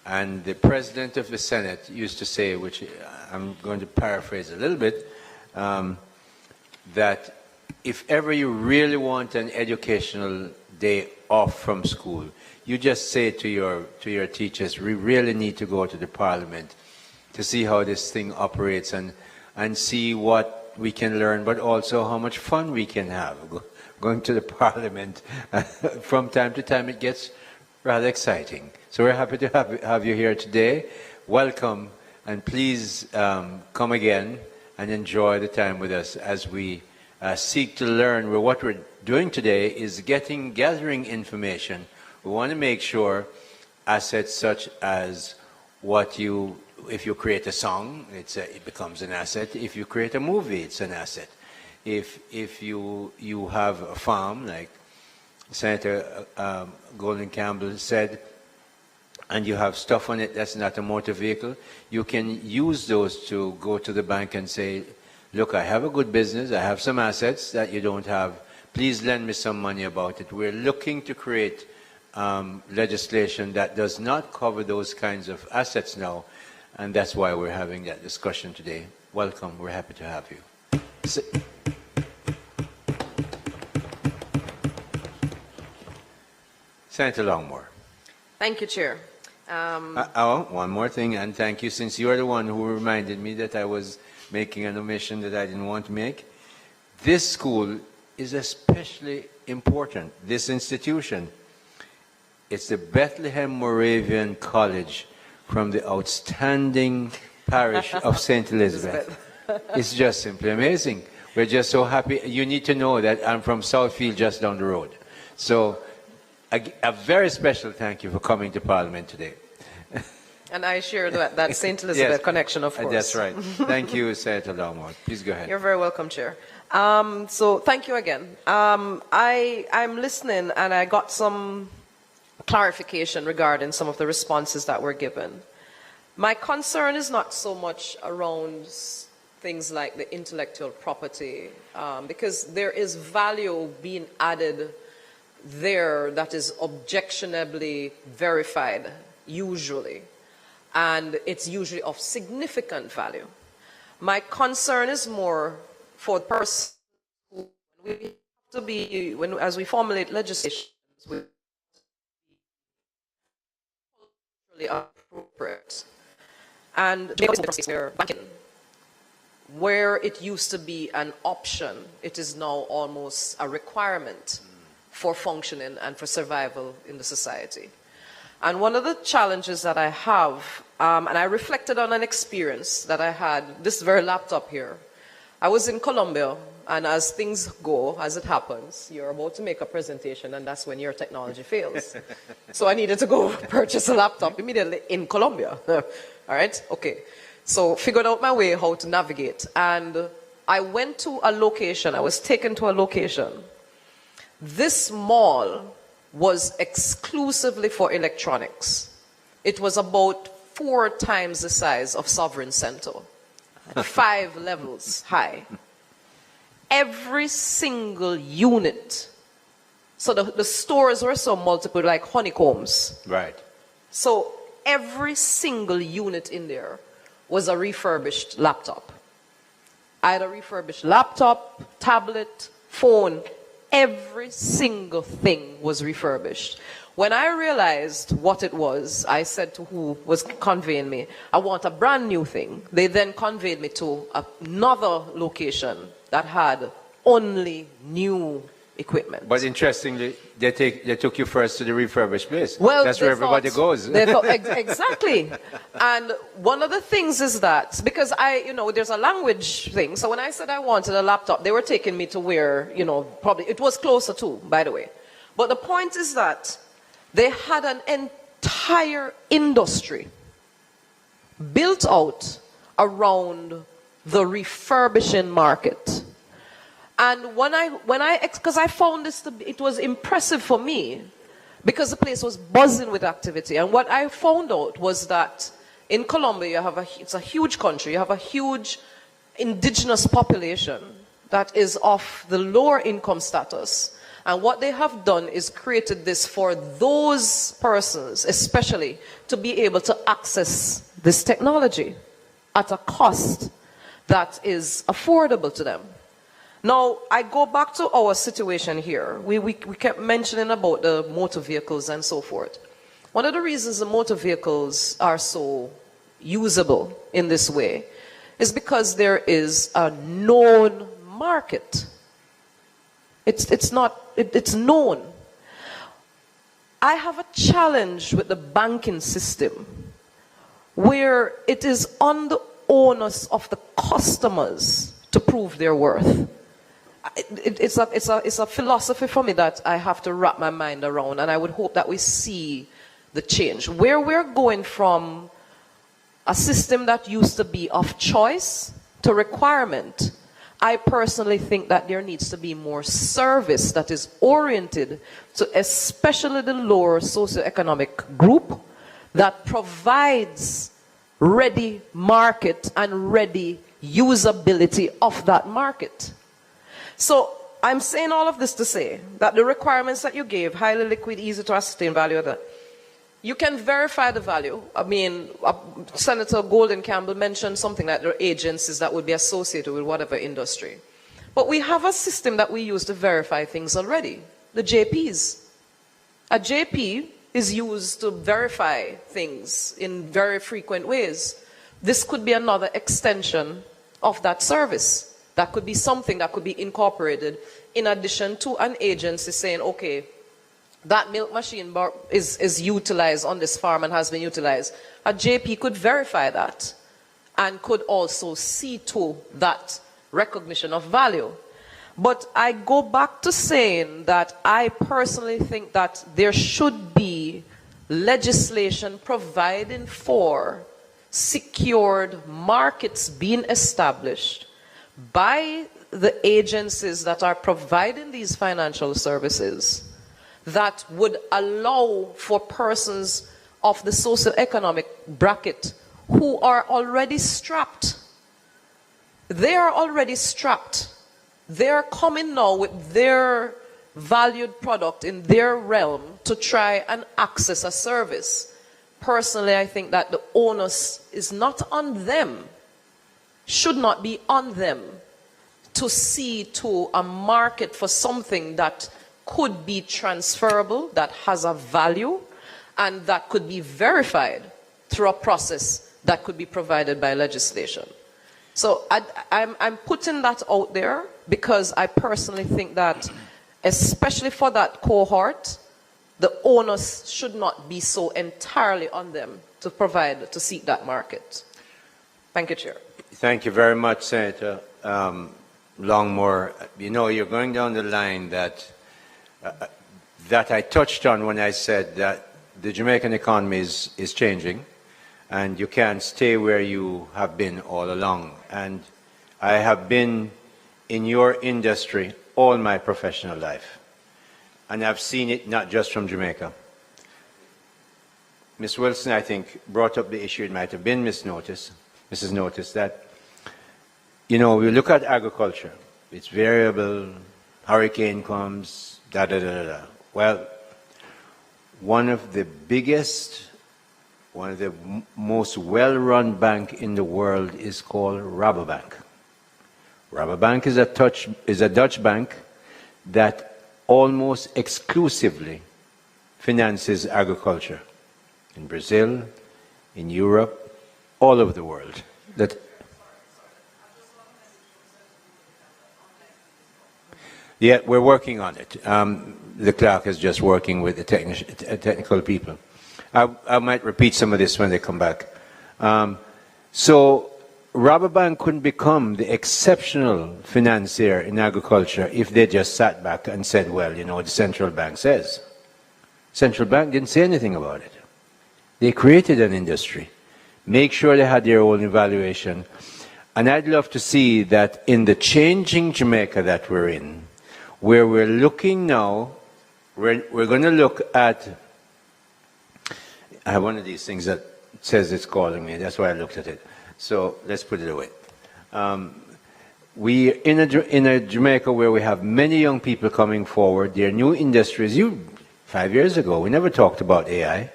And the President of the Senate used to say, which I'm going to paraphrase a little bit, that if ever you really want an educational day off from school, you just say to your teachers, we really need to go to the parliament to see how this thing operates and see what we can learn, but also how much fun we can have. Going to the parliament, from time to time, it gets rather exciting. So we're happy to have you here today. Welcome, and please come again and enjoy the time with us as we seek to learn. What we're doing today is gathering information. We want to make sure assets such as if you create a song, it becomes an asset. If you create a movie, it's an asset. If you have a farm, like Senator Golden Campbell said, and you have stuff on it that's not a motor vehicle, you can use those to go to the bank and say, look, I have a good business, I have some assets that you don't have, please lend me some money about it. We're looking to create legislation that does not cover those kinds of assets now, and that's why we're having that discussion today. Welcome, we're happy to have you. Senator Longmore. Thank you, Chair. One more thing, and thank you, since you are the one who reminded me that I was making an omission that I didn't want to make. This school is especially important, this institution. It's the Bethlehem Moravian College from the outstanding parish of St. Elizabeth. It's just simply amazing. We're just so happy. You need to know that I'm from Southfield, just down the road. So a very special thank you for coming to Parliament today. And I share that St. Elizabeth Yes, connection, of course. That's right. Thank you, Senator Longmore. Please go ahead. You're very welcome, Chair. So thank you again. I'm listening, and I got some clarification regarding some of the responses that were given. My concern is not so much around things like the intellectual property, because there is value being added there that is objectionably verified, usually, and it's usually of significant value. My concern is more for the person who we have to be, as we formulate legislation, we really appropriate. And where it used to be an option, it is now almost a requirement for functioning and for survival in the society. And one of the challenges that I have, and I reflected on an experience that I had, this very laptop here. I was in Colombia, and as things go, as it happens, you're about to make a presentation, and that's when your technology fails. So I needed to go purchase a laptop immediately in Colombia. All right? Okay. So figured out my way how to navigate. And I went to a location. I was taken to a location. This mall was exclusively for electronics. It was about 4 times the size of Sovereign Center, 5 levels high. Every single unit, so the stores were so multiple, like honeycombs. Right. So every single unit in there was a refurbished laptop. I had a refurbished laptop, tablet, phone. Every single thing was refurbished. When I realized what it was, I said to who was conveying me, I want a brand new thing. They then conveyed me to another location that had only new equipment. But interestingly, they took you first to the refurbished place. Well, that's where everybody goes. Exactly. And one of the things is that, because there's a language thing. So when I said I wanted a laptop, they were taking me to where, probably, it was closer to, by the way. But the point is that they had an entire industry built out around the refurbishing market. And because I found this it was impressive for me, because the place was buzzing with activity. And what I found out was that in Colombia, it's a huge country, you have a huge indigenous population that is of the lower income status. And what they have done is created this for those persons, especially, to be able to access this technology at a cost that is affordable to them. Now, I go back to our situation here. We kept mentioning about the motor vehicles and so forth. One of the reasons the motor vehicles are so usable in this way is because there is a known market. It's known. I have a challenge with the banking system where it is on the onus of the customers to prove their worth. It's a philosophy for me that I have to wrap my mind around, and I would hope that we see the change. Where we're going from a system that used to be of choice to requirement, I personally think that there needs to be more service that is oriented to especially the lower socioeconomic group that provides ready market and ready usability of that market. So I'm saying all of this to say that the requirements that you gave, highly liquid, easy to ascertain value, that you can verify the value. I mean, Senator Golden Campbell mentioned something like there are agencies that would be associated with whatever industry. But we have a system that we use to verify things already, the JPs. A JP is used to verify things in very frequent ways. This could be another extension of that service. That could be something that could be incorporated in addition to an agency saying, okay, that milk machine is utilized on this farm and has been utilized. A JP could verify that and could also see to that recognition of value. But I go back to saying that I personally think that there should be legislation providing for secured markets being established by the agencies that are providing these financial services that would allow for persons of the socioeconomic bracket who are already strapped. They are already strapped. They're coming now with their valued product in their realm to try and access a service. Personally, I think that the onus is not on them, should not be on them, to see to a market for something that could be transferable, that has a value, and that could be verified through a process that could be provided by legislation. So I'm putting that out there because I personally think that, especially for that cohort, the onus should not be so entirely on them to provide, to seek that market. Thank you, Chair. Thank you very much, Senator Longmore. You know, you're going down the line that I touched on when I said that the Jamaican economy is changing, and you can't stay where you have been all along. And I have been in your industry all my professional life, and I've seen it not just from Jamaica. Ms. Wilson, I think, brought up the issue, it might have been Mrs. Notice, that, you know, we look at agriculture, it's variable, hurricane comes, da-da-da-da-da. Well, one of the most well-run bank in the world is called Rabobank. Rabobank is a Dutch bank that almost exclusively finances agriculture in Brazil, in Europe, all over the world. Yeah, we're working on it. The clerk is just working with the technical people. I might repeat some of this when they come back. So Rabobank couldn't become the exceptional financier in agriculture if they just sat back and said, well, you know what the central bank says. Central bank didn't say anything about it. They created an industry, make sure they had their own evaluation. And I'd love to see that in the changing Jamaica that we're in, where we're looking now, we're going to look at, I have one of these things that says it's calling me, that's why I looked at it. So let's put it away. We're in a Jamaica where we have many young people coming forward. There are new industries. 5 years ago, we never talked about AI.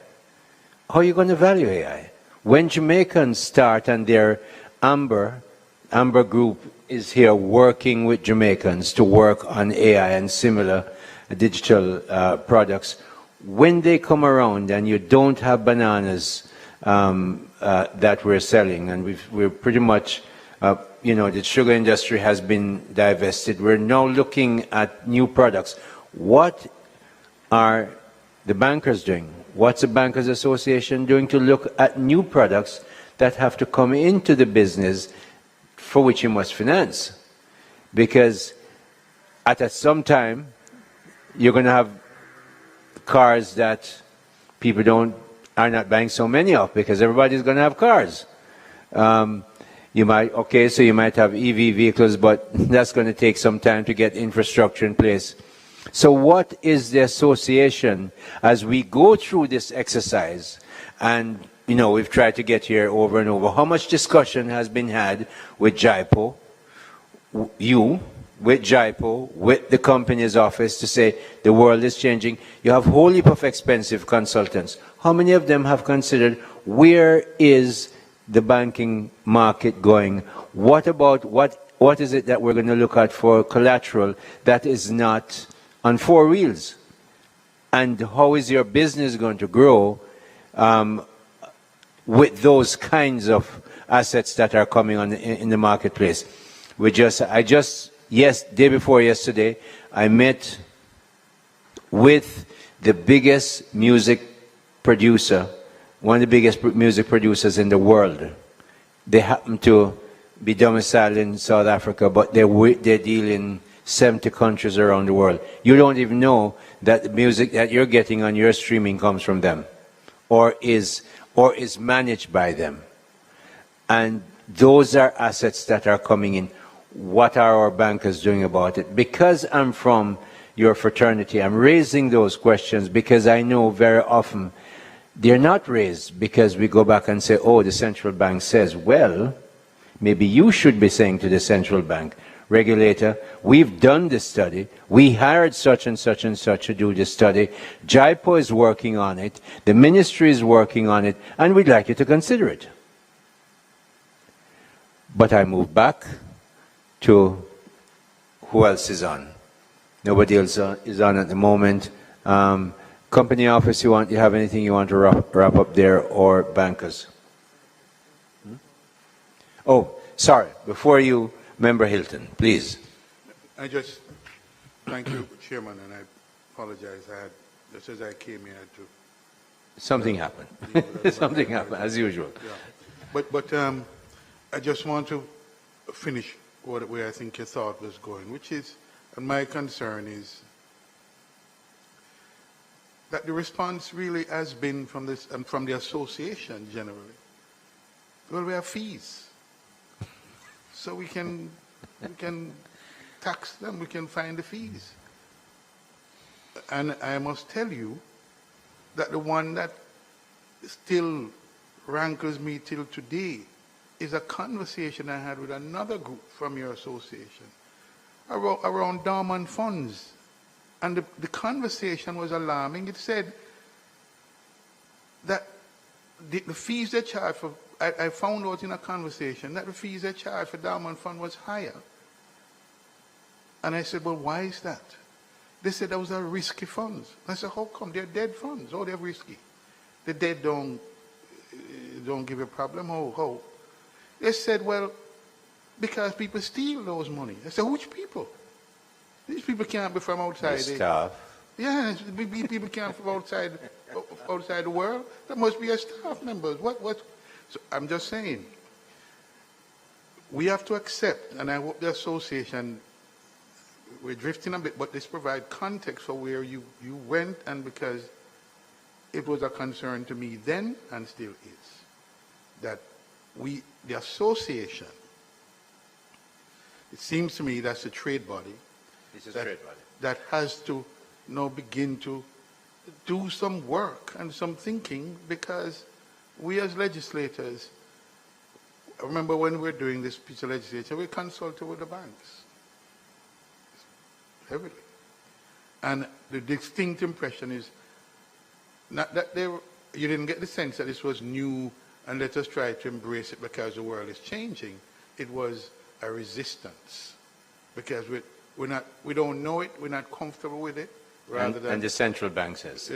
How are you going to value AI? When Jamaicans start and their Amber group is here working with Jamaicans to work on AI and similar digital products, when they come around and you don't have bananas that we're selling, and we're pretty much, you know, the sugar industry has been divested. We're now looking at new products. What are the bankers doing? What's the Bankers Association doing to look at new products that have to come into the business for which you must finance? Because at some time, you're going to have cars that people are not buying so many of because everybody's going to have cars. You might have EV vehicles, but that's going to take some time to get infrastructure in place. So what is the association as we go through this exercise? And, you know, we've tried to get here over and over. How much discussion has been had with JIPO, with JIPO, with the company's office to say the world is changing? You have a whole heap of expensive consultants. How many of them have considered where is the banking market going? What about what is it that we're going to look at for collateral that is not on four wheels? And how is your business going to grow with those kinds of assets that are coming on in the marketplace? Day before yesterday, I met with the biggest music producer, one of the biggest music producers in the world. They happen to be domiciled in South Africa, but they deal in 70 countries around the world. You don't even know that the music that you're getting on your streaming comes from them, or is managed by them. And those are assets that are coming in. What are our bankers doing about it? Because I'm from your fraternity, I'm raising those questions because I know very often they're not raised because we go back and say, oh, the central bank says, well, maybe you should be saying to the central bank, regulator, we've done this study, we hired such and such and such to do this study, JIPO is working on it, the ministry is working on it, and we'd like you to consider it. But I move back to who else is on. Nobody else is on at the moment. Company office, you have anything you want to wrap up there, or bankers? Oh, sorry, before you, Member Hilton, please. I just, thank you, Chairman, and I apologize. Just as I came here to... Something happened. Something happened, as usual. Yeah. But I just want to finish where I think your thought was going, which is, and my concern is, that the response really has been from this and from the association generally. Well, we have fees, so we can tax them. We can find the fees. And I must tell you that the one that still rankles me till today is a conversation I had with another group from your association around dormant funds. And the conversation was alarming. It said that the fees they charge for, I found out in a conversation that the fees they charge for dormant fund was higher. And I said, well, why is that? They said those are risky funds. I said, how come? They're dead funds. Oh, they're risky. The dead don't give a problem. How? They said, well, because people steal those money. I said, which people? These people can't be from outside. The staff. Yeah, people can't from outside the world. That must be a staff members. What? So I'm just saying, we have to accept, and I hope the association, we're drifting a bit, but this provides context for where you went, and because it was a concern to me then and still is, that the association, it seems to me that's a trade body, that has to now begin to do some work and some thinking, because we as legislators, I remember when we were doing this piece of legislation, we consulted with the banks heavily. And the distinct impression is not that you didn't get the sense that this was new and let us try to embrace it because the world is changing. It was a resistance because we don't know it, we're not comfortable with it, and the central bank says.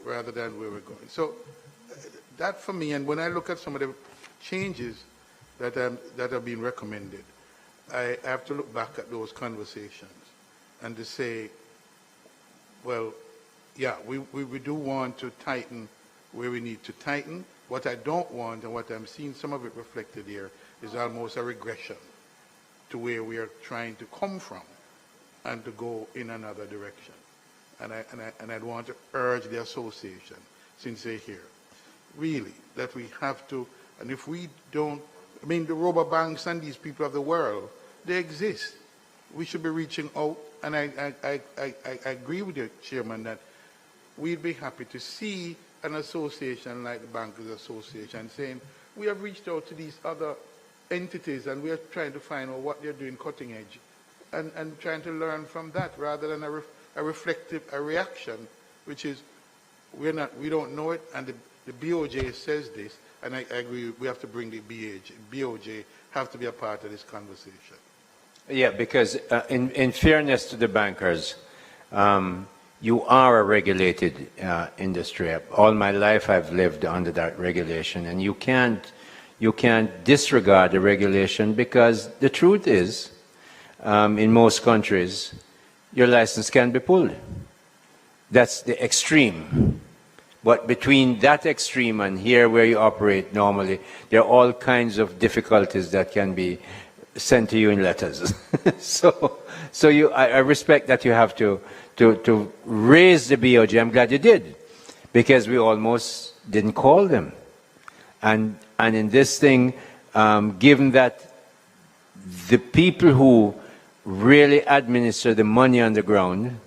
Rather than where we're going. So that for me, and when I look at some of the changes that have been recommended, I have to look back at those conversations and to say, well, yeah, we do want to tighten where we need to tighten. What I don't want, and what I'm seeing some of it reflected here, is almost a regression to where we are trying to come from and to go in another direction. And I'd want to urge the association, since they're here, really, that we have to, and if we don't, I mean, the robber banks and these people of the world, they exist. We should be reaching out, and I agree with you, Chairman, that we'd be happy to see an association like the Bankers Association saying, we have reached out to these other entities and we are trying to find out what they're doing cutting edge and trying to learn from that rather than a reaction, which is we don't know it, and the BOJ says this, and I agree, we have to bring the BOJ have to be a part of this conversation. Yeah, because in fairness to the bankers, you are a regulated industry. All my life I've lived under that regulation, and you can't disregard the regulation, because the truth is, in most countries, your license can be pulled. That's the extreme. But between that extreme and here where you operate normally, there are all kinds of difficulties that can be sent to you in letters. I respect that you have to raise the BOJ. I'm glad you did, because we almost didn't call them. And in this thing, given that the people who really administer the money on the ground,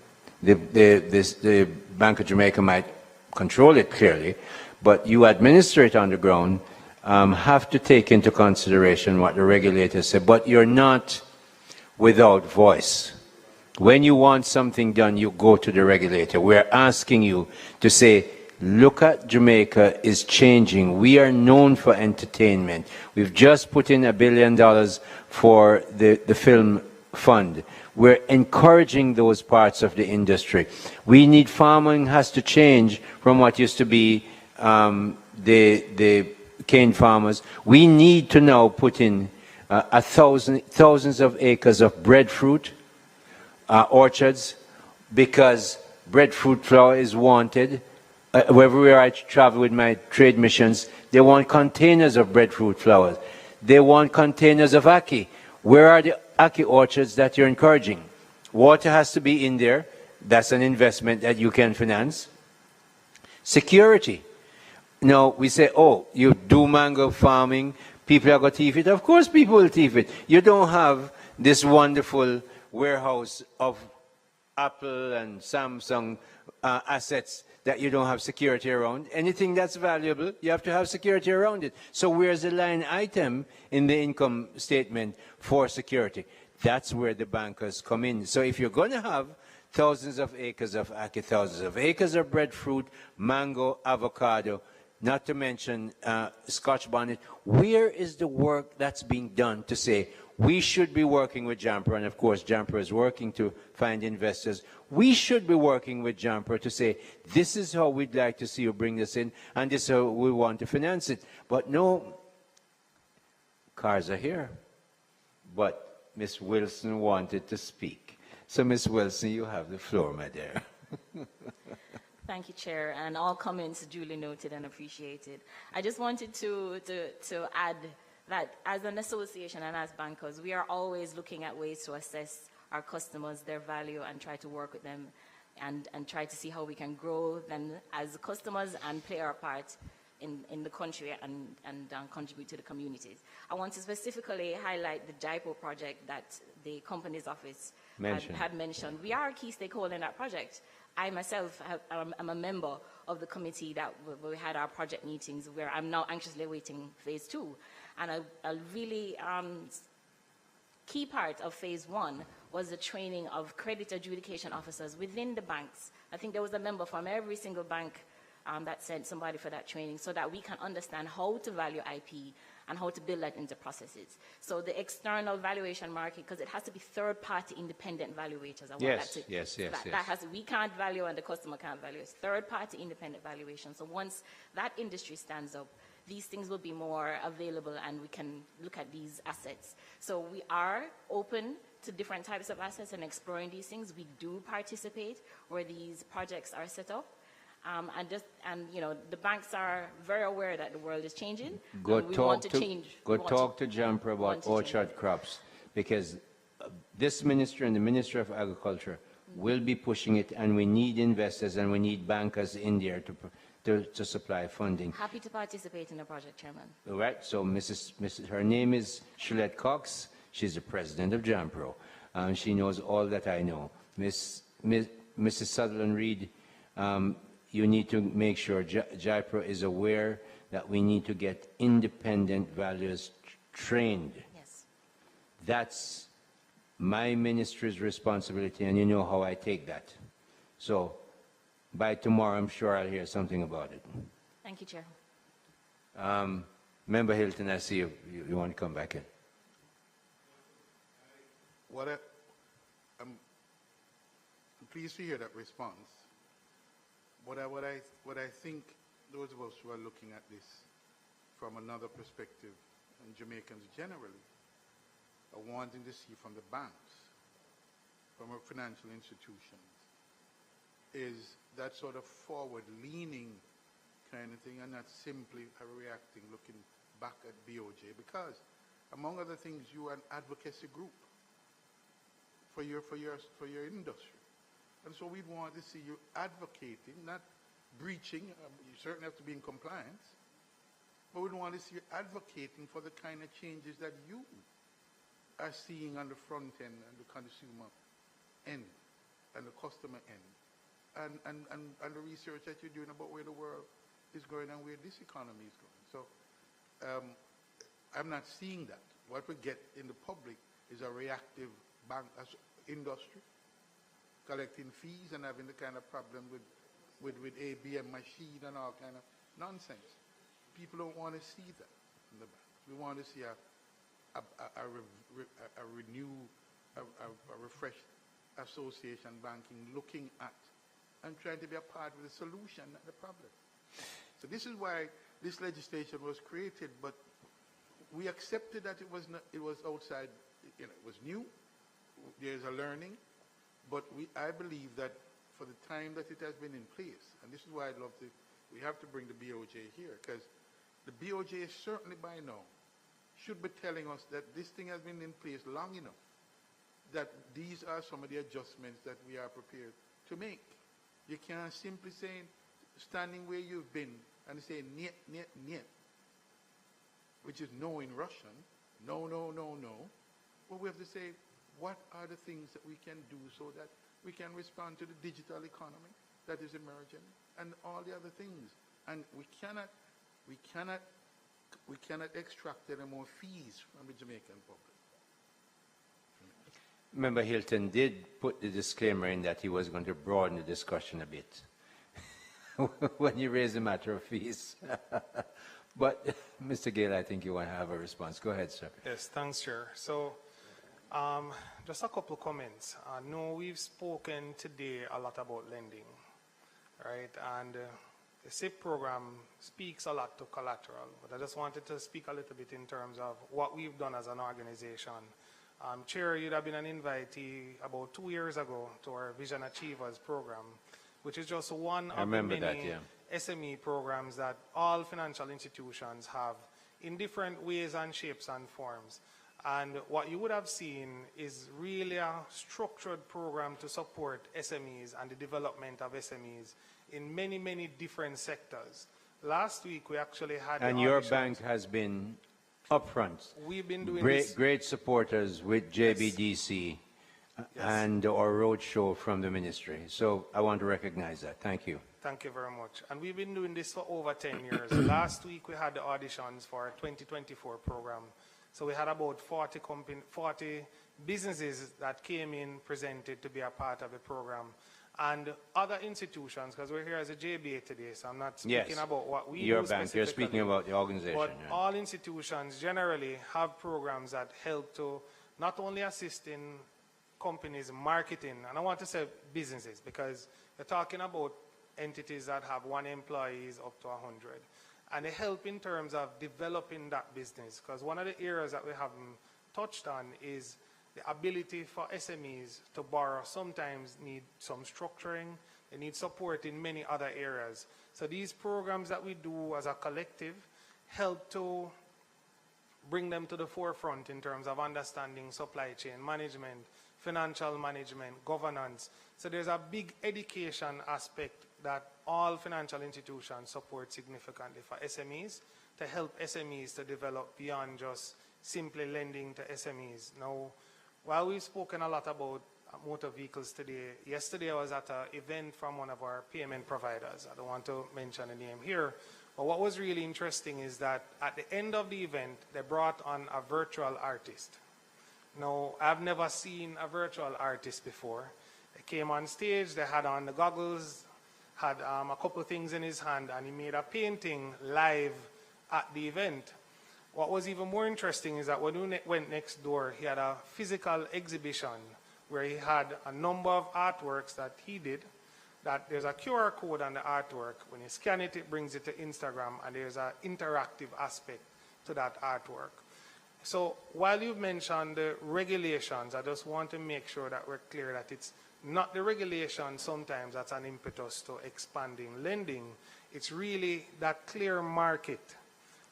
the Bank of Jamaica might control it clearly, but you administer it on the ground, have to take into consideration what the regulators say. But you're not without voice. When you want something done, you go to the regulator. We're asking you to say, look at Jamaica is changing. We are known for entertainment. We've just put in $1 billion for the film fund. We're encouraging those parts of the industry. We need farming has to change from what used to be the cane farmers. We need to now put in thousands of acres of breadfruit orchards, because breadfruit flour is wanted. Wherever I travel with my trade missions, they want containers of breadfruit flour. They want containers of ackee. Where are the ackee orchards that you're encouraging? Water has to be in there. That's an investment that you can finance. Security. Now, we say, oh, you do mango farming, people are going to thief it. Of course people will thief it. You don't have this wonderful warehouse of Apple and Samsung assets that you don't have security around. Anything that's valuable, you have to have security around it. So where's the line item in the income statement for security? That's where the bankers come in. So if you're going to have thousands of acres of ackee, thousands of acres of breadfruit, mango, avocado, not to mention Scotch bonnet, where is the work that's being done to say, we should be working with JAMPRO, and of course JAMPRO is working to find investors. We should be working with JAMPRO to say, this is how we'd like to see you bring this in, and this is how we want to finance it. But no, cars are here. But Ms. Wilson wanted to speak. So Ms. Wilson, you have the floor, my dear. Thank you, Chair, and all comments duly noted and appreciated. I just wanted to add that as an association and as bankers, we are always looking at ways to assess our customers, their value, and try to work with them and try to see how we can grow them as customers and play our part in the country and contribute to the communities. I want to specifically highlight the JIPO project that the Company's Office had mentioned. We are a key stakeholder in that project. I myself am a member of the committee that we had our project meetings, where I'm now anxiously awaiting phase 2. And a really key part of phase 1 was the training of credit adjudication officers within the banks. I think there was a member from every single bank that sent somebody for that training, so that we can understand how to value IP and how to build that into processes. So the external valuation market, because it has to be third-party independent valuators. Yes. We can't value and the customer can't value. It's third-party independent valuation. So once that industry stands up, these things will be more available and we can look at these assets. So we are open to different types of assets and exploring these things. We do participate where these projects are set up. The banks are very aware that the world is changing. Go talk to JAMPRO about orchard crops, because this minister and the Minister of Agriculture will be pushing it, and we need investors and we need bankers in there to supply funding. Happy to participate in the project, Chairman. All right. So her name is Shillette Cox. She's the president of JAMPRO. She knows all that I know. Mrs. Sutherland Reed, you need to make sure JIPRO is aware that we need to get independent valuers trained. Yes. That's my ministry's responsibility, and you know how I take that. So by tomorrow, I'm sure I'll hear something about it. Thank you, Chair. Member Hilton, I see you want to come back in. I'm pleased to hear that response. What I think those of us who are looking at this from another perspective, and Jamaicans generally, are wanting to see from the banks, from our financial institutions, is that sort of forward-leaning kind of thing and not simply reacting, looking back at BOJ, because among other things, you are an advocacy group for your industry. And so we'd want to see you advocating, not breaching. You certainly have to be in compliance, but we'd want to see you advocating for the kind of changes that you are seeing on the front end and the consumer end and the customer end, and the research that you're doing about where the world is going and where this economy is going. So I'm not seeing that. What we get in the public is a reactive bank industry collecting fees and having the kind of problem with ABM machine and all kind of nonsense. People don't want to see that in the bank. We want to see a refreshed association banking looking at and trying to be a part of the solution, not the problem. So this is why this legislation was created, but we accepted that it was outside, it was new, there's a learning, but I believe that for the time that it has been in place, and this is why we have to bring the BOJ here, because the BOJ is certainly by now should be telling us that this thing has been in place long enough, that these are some of the adjustments that we are prepared to make. You can't simply say, standing where you've been and say, niet, niet, niet, which is no in Russian, no, no, no, no. But we have to say, what are the things that we can do so that we can respond to the digital economy that is emerging and all the other things. And we cannot extract any more fees from the Jamaican public. Member Hilton did put the disclaimer in that he was going to broaden the discussion a bit when you raise the matter of fees. But, Mr. Gale, I think you want to have a response. Go ahead, sir. Yes, thanks, Chair. So, just a couple of comments. I know we've spoken today a lot about lending, right? And the SIP program speaks a lot to collateral, but I just wanted to speak a little bit in terms of what we've done as an organization. Chair, you'd have been an invitee about 2 years ago to our Vision Achievers program, which is just one of the many SME programs that all financial institutions have in different ways and shapes and forms. And what you would have seen is really a structured program to support SMEs and the development of SMEs in many, many different sectors. Last week, we actually had... And your bank has been upfront. We've been doing great supporters with JBDC and our roadshow from the ministry. So I want to recognize that. Thank you. Thank you very much. And we've been doing this for over 10 years. Last week, we had the auditions for our 2024 program. So we had about 40 businesses that came in, presented to be a part of the program. And other institutions, because we're here as a JBA today, so I'm not speaking about what we do your bank, you're speaking about the organization. But all institutions generally have programs that help to not only assist in companies marketing, and I want to say businesses, because you're talking about entities that have 1 employee up to 100. And they help in terms of developing that business, because one of the areas that we haven't touched on is the ability for SMEs to borrow sometimes need some structuring, they need support in many other areas. So these programs that we do as a collective help to bring them to the forefront in terms of understanding supply chain management, financial management, governance. So there's a big education aspect that all financial institutions support significantly for SMEs to help SMEs to develop beyond just simply lending to SMEs. Now, while we've spoken a lot about motor vehicles today, yesterday I was at an event from one of our payment providers. I don't want to mention the name here, but what was really interesting is that at the end of the event, they brought on a virtual artist. Now, I've never seen a virtual artist before. They came on stage, they had on the goggles, had a couple of things in his hand, and he made a painting live at the event. What was even more interesting is that when we went next door, he had a physical exhibition where he had a number of artworks that he did, that there's a QR code on the artwork. When you scan it, it brings it to Instagram, and there's an interactive aspect to that artwork. So while you've mentioned the regulations, I just want to make sure that we're clear that it's not the regulation sometimes that's an impetus to expanding lending. It's really that clear market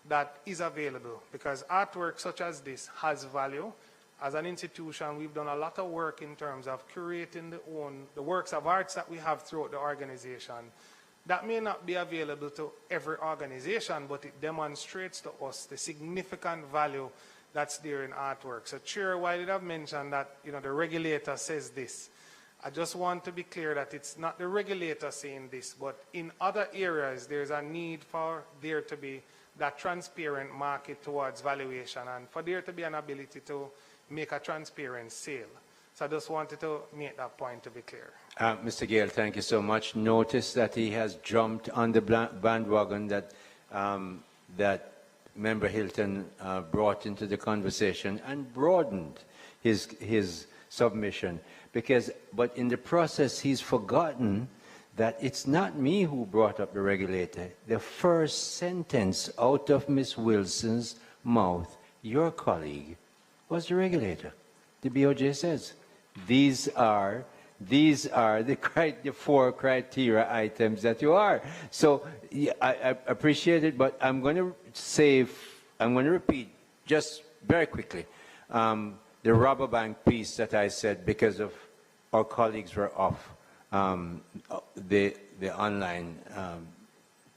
that is available, because artwork such as this has value. As an institution, we've done a lot of work in terms of curating the works of arts that we have throughout the organization. That may not be available to every organization, but it demonstrates to us the significant value that's there in artwork. So, Chair, while you have mentioned that the regulator says this, I just want to be clear that it's not the regulator saying this, but in other areas there's a need for there to be that transparent market towards valuation and for there to be an ability to make a transparent sale. So I just wanted to make that point to be clear. Mr. Gale, thank you so much. Notice that he has jumped on the bandwagon that that Member Hilton brought into the conversation and broadened his submission. But in the process, he's forgotten that it's not me who brought up the regulator. The first sentence out of Ms. Wilson's mouth, your colleague, was the regulator. The BOJ says, these are the 4 criteria items that you are. So yeah, I appreciate it, but I'm going to repeat just very quickly the robber bank piece that I said because of our colleagues were off the online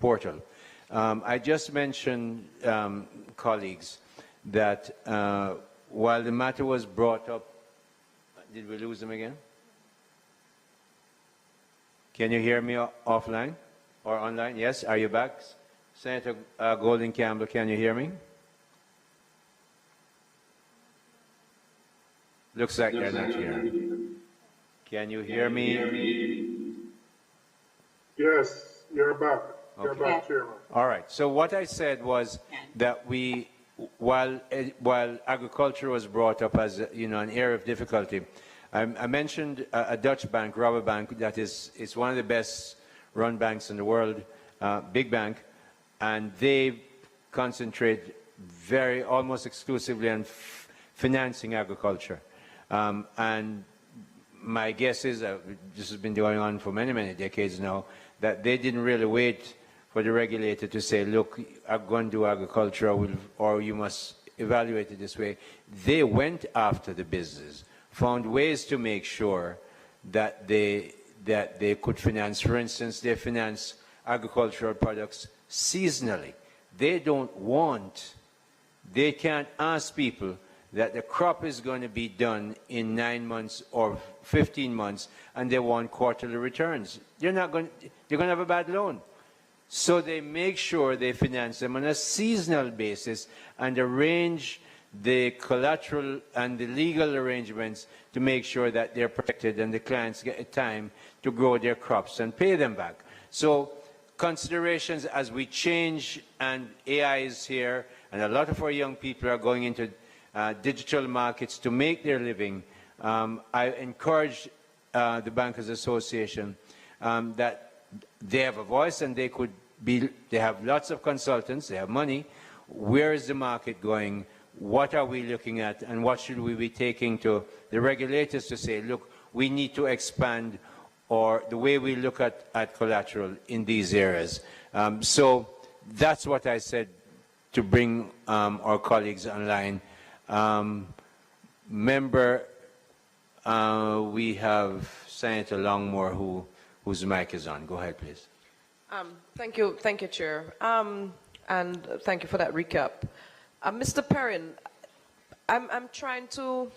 portal. I just mentioned, colleagues, that while the matter was brought up, did we lose them again? Can you hear me offline or online? Yes, are you back? Senator Golden Campbell, can you hear me? Looks like they're not here. Can you hear me? Yes, you're back. You're Okay. back, Chairman. All right. So what I said was that while agriculture was brought up as an area of difficulty, I mentioned a Dutch bank, Rabobank, that is one of the best run banks in the world, big bank, and they concentrate almost exclusively on financing agriculture. And my guess is that this has been going on for many, many decades now, that they didn't really wait for the regulator to say, look, I'm going to do agriculture or you must evaluate it this way. They went after the business, found ways to make sure that they could finance. For instance, they finance agricultural products seasonally. They can't ask people that the crop is going to be done in 9 months or 15 months and they want quarterly returns. They're going to have a bad loan. So they make sure they finance them on a seasonal basis and arrange the collateral and the legal arrangements to make sure that they're protected and the clients get time to grow their crops and pay them back. So considerations as we change and AI is here and a lot of our young people are going into digital markets to make their living. I encourage the Bankers Association that they have a voice and they have lots of consultants, they have money. Where is the market going? What are we looking at? And what should we be taking to the regulators to say, look, we need to expand or the way we look at collateral in these areas. So that's what I said to bring our colleagues online. We have Senator Longmore whose mic is on. Go ahead, please. Thank you, Chair, and thank you for that recap. Mr. Perrin, I'm trying to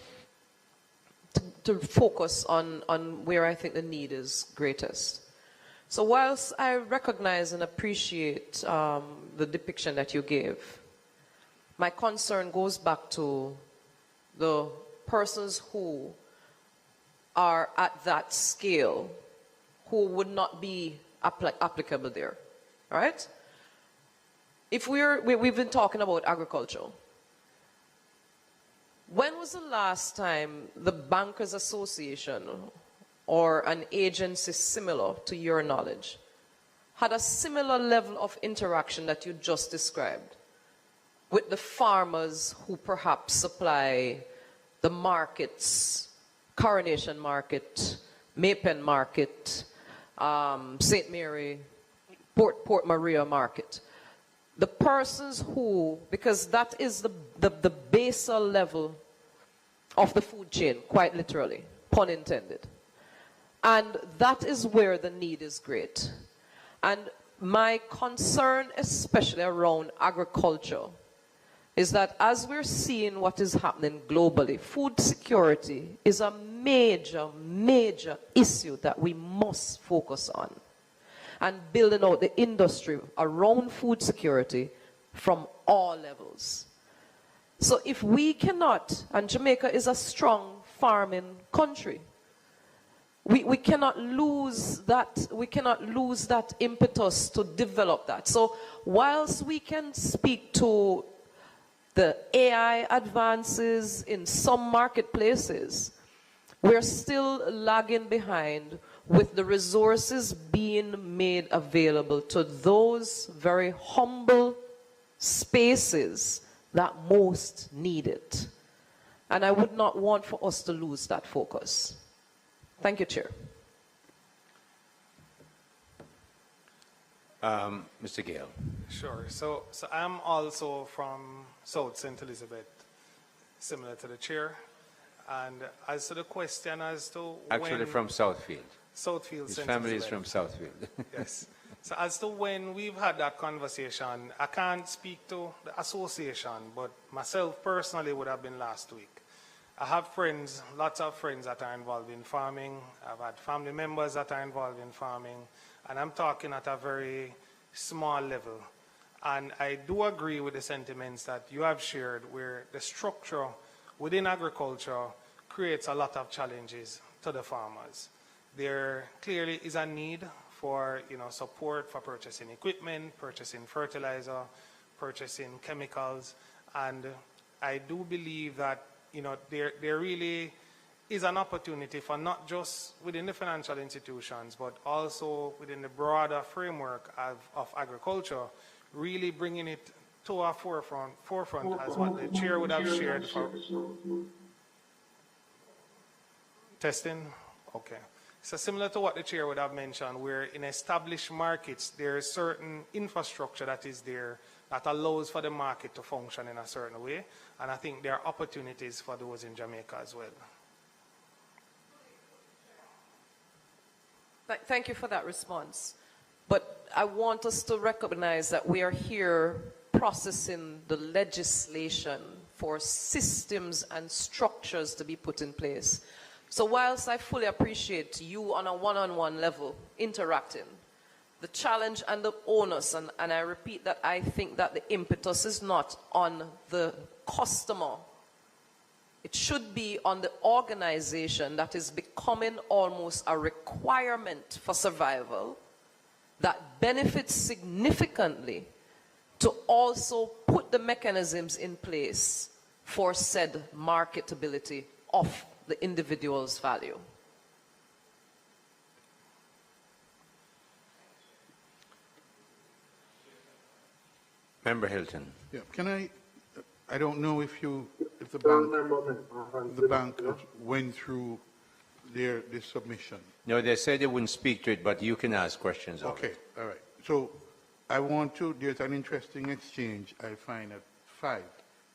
focus on where I think the need is greatest. So whilst I recognize and appreciate the depiction that you gave, my concern goes back to the persons who are at that scale who would not be applicable there, right? If we've been talking about agriculture, when was the last time the Bankers Association or an agency similar to your knowledge had a similar level of interaction that you just described with the farmers who perhaps supply the markets, Coronation Market, Maypen Market, St. Mary, Port Maria Market. The persons who, because that is the basal level of the food chain, quite literally, pun intended. And that is where the need is great. And my concern, especially around agriculture, is that as we're seeing what is happening globally, food security is a major, major issue that we must focus on. And building out the industry around food security from all levels. So if we cannot, and Jamaica is a strong farming country, we cannot lose that impetus to develop that. So whilst we can speak to the AI advances in some marketplaces, we're still lagging behind with the resources being made available to those very humble spaces that most need it. And I would not want for us to lose that focus. Thank you, Chair. Mr. Gale. Sure. So I'm also from South St. Elizabeth, similar to the chair. And as to the question as to Actually from Southfield. Southfield, His St. family is Elizabeth. from Southfield. Yes. So as to when we've had that conversation, I can't speak to the association, but myself personally would have been last week. I have friends, lots of friends that are involved in farming. I've had family members that are involved in farming, and I'm talking at a very small level. And I do agree with the sentiments that you have shared, where the structure within agriculture creates a lot of challenges to the farmers. There clearly is a need for support for purchasing equipment, purchasing fertilizer, purchasing chemicals, and I do believe that there really is an opportunity for not just within the financial institutions, but also within the broader framework of agriculture, really bringing it to our forefront as what the chair would have shared for testing. Okay. So similar to what the chair would have mentioned, where in established markets, there is certain infrastructure that is there that allows for the market to function in a certain way. And I think there are opportunities for those in Jamaica as well. Thank you for that response. But I want us to recognize that we are here processing the legislation for systems and structures to be put in place. So whilst I fully appreciate you on a one-on-one level interacting, the challenge and the onus, and I repeat that I think that the impetus is not on the customer. It should be on the organization that is becoming almost a requirement for survival, that benefits significantly to also put the mechanisms in place for said marketability of the individual's value. Member Hilton. Yeah, I don't know if the bank went through this submission. No, they said they wouldn't speak to it, but you can ask questions of Okay, it. all right. So there's an interesting exchange I find at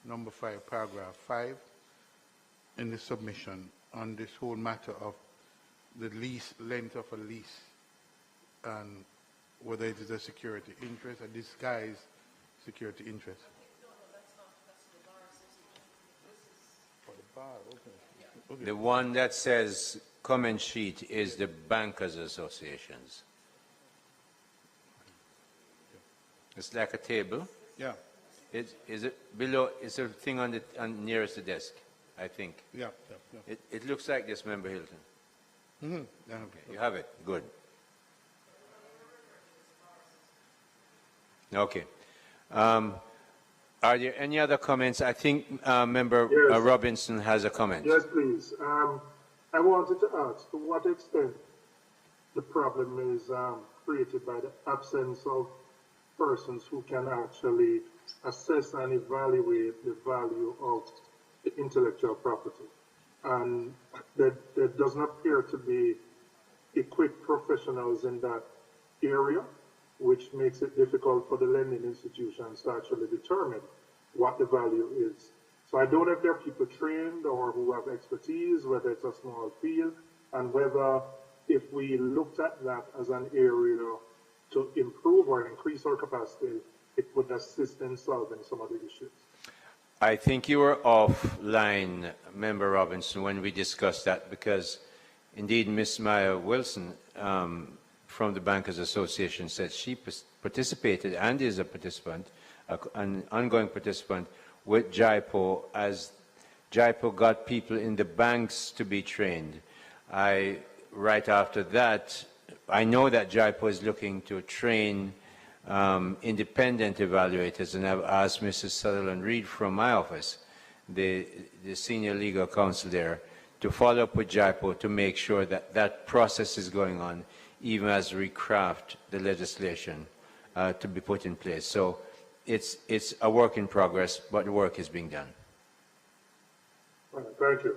number 5, paragraph 5 in the submission on this whole matter of the length of a lease and whether it is a security interest, a disguised security interest. Okay. The one that says comment sheet is the Bankers Associations. It's like a table. Yeah. Is it below? Is there a thing on nearest the desk? I think. Yeah. It looks like this, Member Hilton. Mm-hmm. Yeah. Okay, you have it. Good. Okay. Are there any other comments? I think Member Robinson has a comment. Yes, please. I wanted to ask to what extent the problem is created by the absence of persons who can actually assess and evaluate the value of the intellectual property. And there doesn't appear to be equipped professionals in that area, which makes it difficult for the lending institutions to actually determine what the value is. So I don't know if there are people trained or who have expertise, whether it's a small field, and whether if we looked at that as an area to improve or increase our capacity, it would assist in solving some of the issues. I think you were offline, Member Robinson, when we discussed that, because indeed Ms. Maya Wilson from the Bankers Association said she participated and is a participant, an ongoing participant with JIPO, as JIPO got people in the banks to be trained. Right after that, I know that JIPO is looking to train independent evaluators, and I've asked Mrs. Sutherland Reed from my office, the senior legal counsel there, to follow up with JIPO to make sure that that process is going on, even as we craft the legislation to be put in place. So it's a work in progress, but the work is being done. Thank you. Thank you.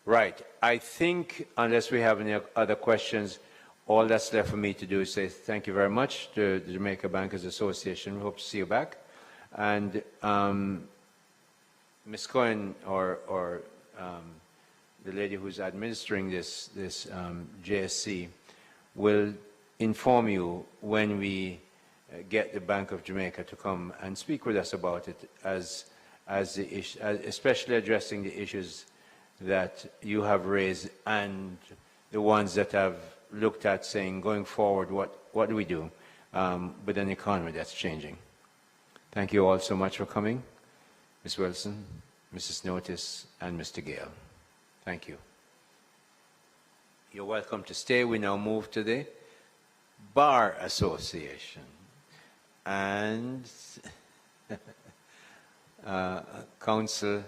Right. I think, unless we have any other questions, all that's left for me to do is say thank you very much to the Jamaica Bankers Association. We hope to see you back. And Ms. Cohen, or the lady who's administering this JSC, will inform you when we get the Bank of Jamaica to come and speak with us about it, especially addressing the issues that you have raised and the ones that have looked at saying, going forward, what do we do with an economy that's changing? Thank you all so much for coming, Ms. Wilson, Mrs. Notice, and Mr. Gale. Thank you. You're welcome to stay. We now move to the Bar Association. And Council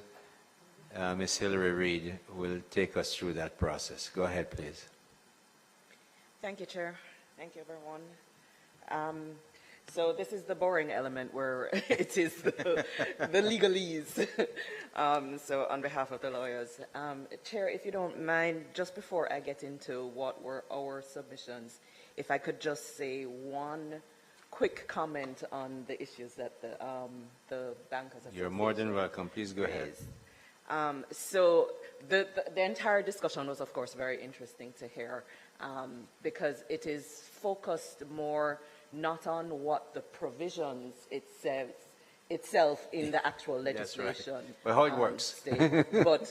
Ms. Hillary Reid will take us through that process. Go ahead, please. Thank you, Chair. Thank you, everyone. So this is the boring element where it is the legalese. So on behalf of the lawyers. Chair, if you don't mind, just before I get into what were our submissions, if I could just say one quick comment on the issues that the Bankers Association. You're more than welcome. Please go ahead. So the entire discussion was, of course, very interesting to hear because it is focused more not on what the provisions itself in the actual legislation. That's right. But how it works. State, but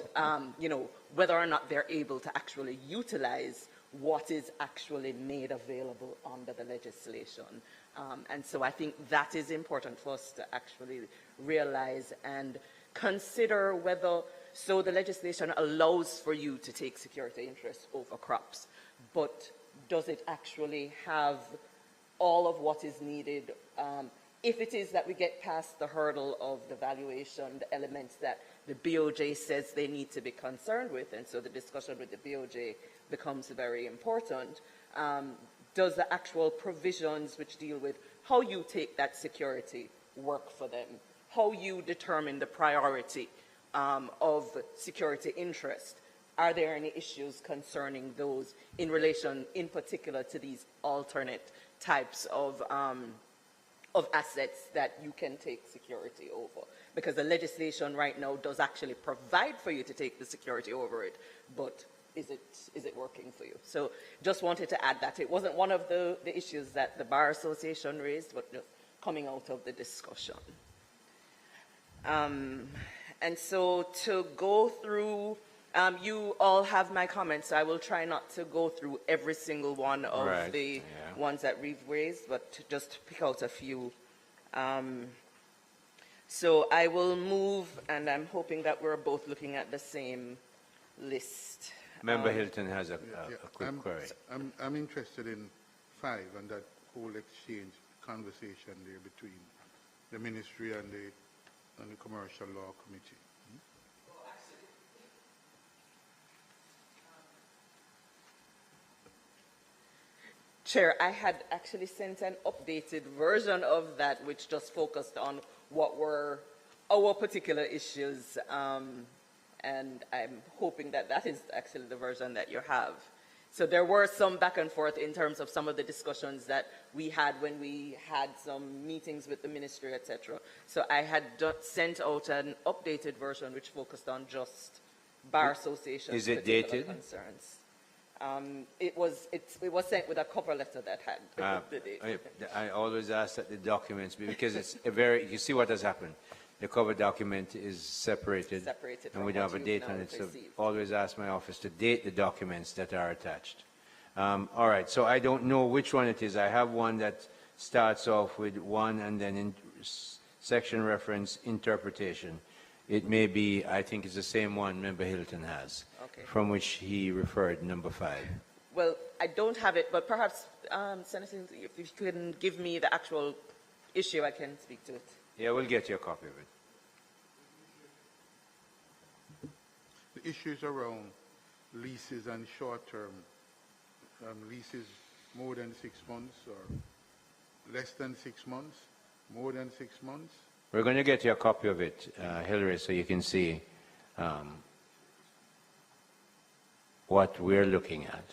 you know, whether or not they're able to actually utilize what is actually made available under the legislation. And so I think that is important for us to actually realize and consider whether, so the legislation allows for you to take security interests over crops, but does it actually have all of what is needed? If it is that we get past the hurdle of the valuation, the elements that the BOJ says they need to be concerned with, and so the discussion with the BOJ becomes very important, does the actual provisions which deal with how you take that security work for them? How you determine the priority of security interest? Are there any issues concerning those in relation, in particular, to these alternate types of assets that you can take security over? Because the legislation right now does actually provide for you to take the security over it, but is it working for you? So just wanted to add that. It wasn't one of the issues that the Bar Association raised, but just coming out of the discussion. And so to go through, you all have my comments, so I will try not to go through every single one of the ones that we've raised, but to just pick out a few. So I will move, and I'm hoping that we're both looking at the same list. Member Hilton has a quick query. I'm interested in 5 and that whole exchange conversation there between the ministry and the Commercial Law Committee. Chair, I had actually sent an updated version of that, which just focused on what were our particular issues, and I'm hoping that that is actually the version that you have. So there were some back and forth in terms of some of the discussions that we had when we had some meetings with the ministry, etc. So I had sent out an updated version which focused on just bar associations. Is it dated? Concerns. It was sent with a cover letter that had the date. I always ask that the documents, because it's a very, you see what has happened. The cover document is separated and we don't have a date on it, so always ask my office to date the documents that are attached. All right, so I don't know which one it is. I have one that starts off with one and then in section reference interpretation. It may be, I think it's the same one Member Hilton has, okay, from which he referred, number 5. Well, I don't have it, but perhaps, Senator, if you can give me the actual issue, I can speak to it. Yeah, we'll get you a copy of it. The issues around leases and short-term leases, more than 6 months or less than 6 months, more than 6 months. We're going to get you a copy of it, Hillary, so you can see what we're looking at.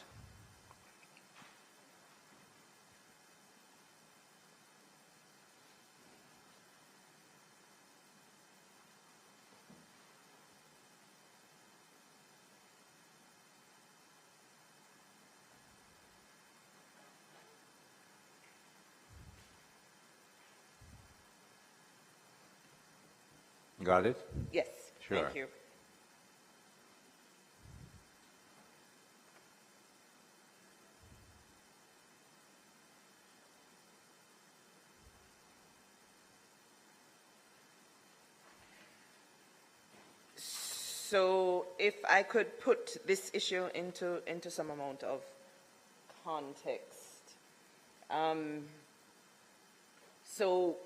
Got it? Yes, Sure. thank you. So if I could put this issue into some amount of context. So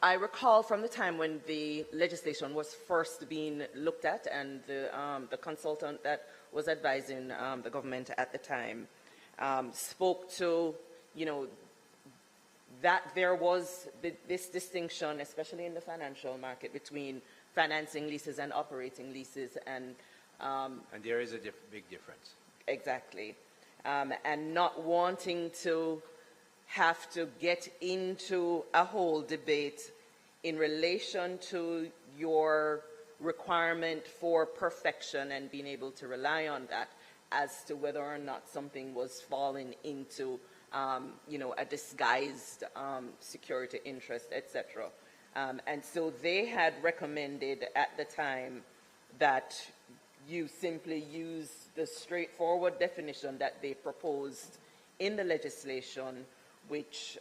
I recall from the time when the legislation was first being looked at and the consultant that was advising the government at the time spoke to, you know, that there was this distinction, especially in the financial market, between financing leases and operating leases. And there is a big difference. Exactly. And not wanting to have to get into a whole debate in relation to your requirement for perfection and being able to rely on that as to whether or not something was falling into, you know, a disguised security interest, etc. And so they had recommended at the time that you simply use the straightforward definition that they proposed in the legislation, which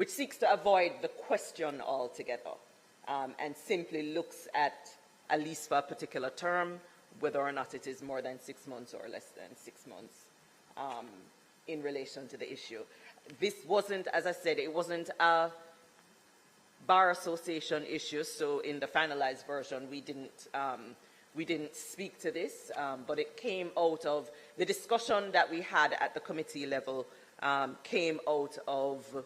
seeks to avoid the question altogether, and simply looks at a lease for a particular term, whether or not it is more than 6 months or less than 6 months, in relation to the issue. This wasn't, as I said, it wasn't a bar association issue, so in the finalized version we didn't speak to this, but it came out of the discussion that we had at the committee level, came out of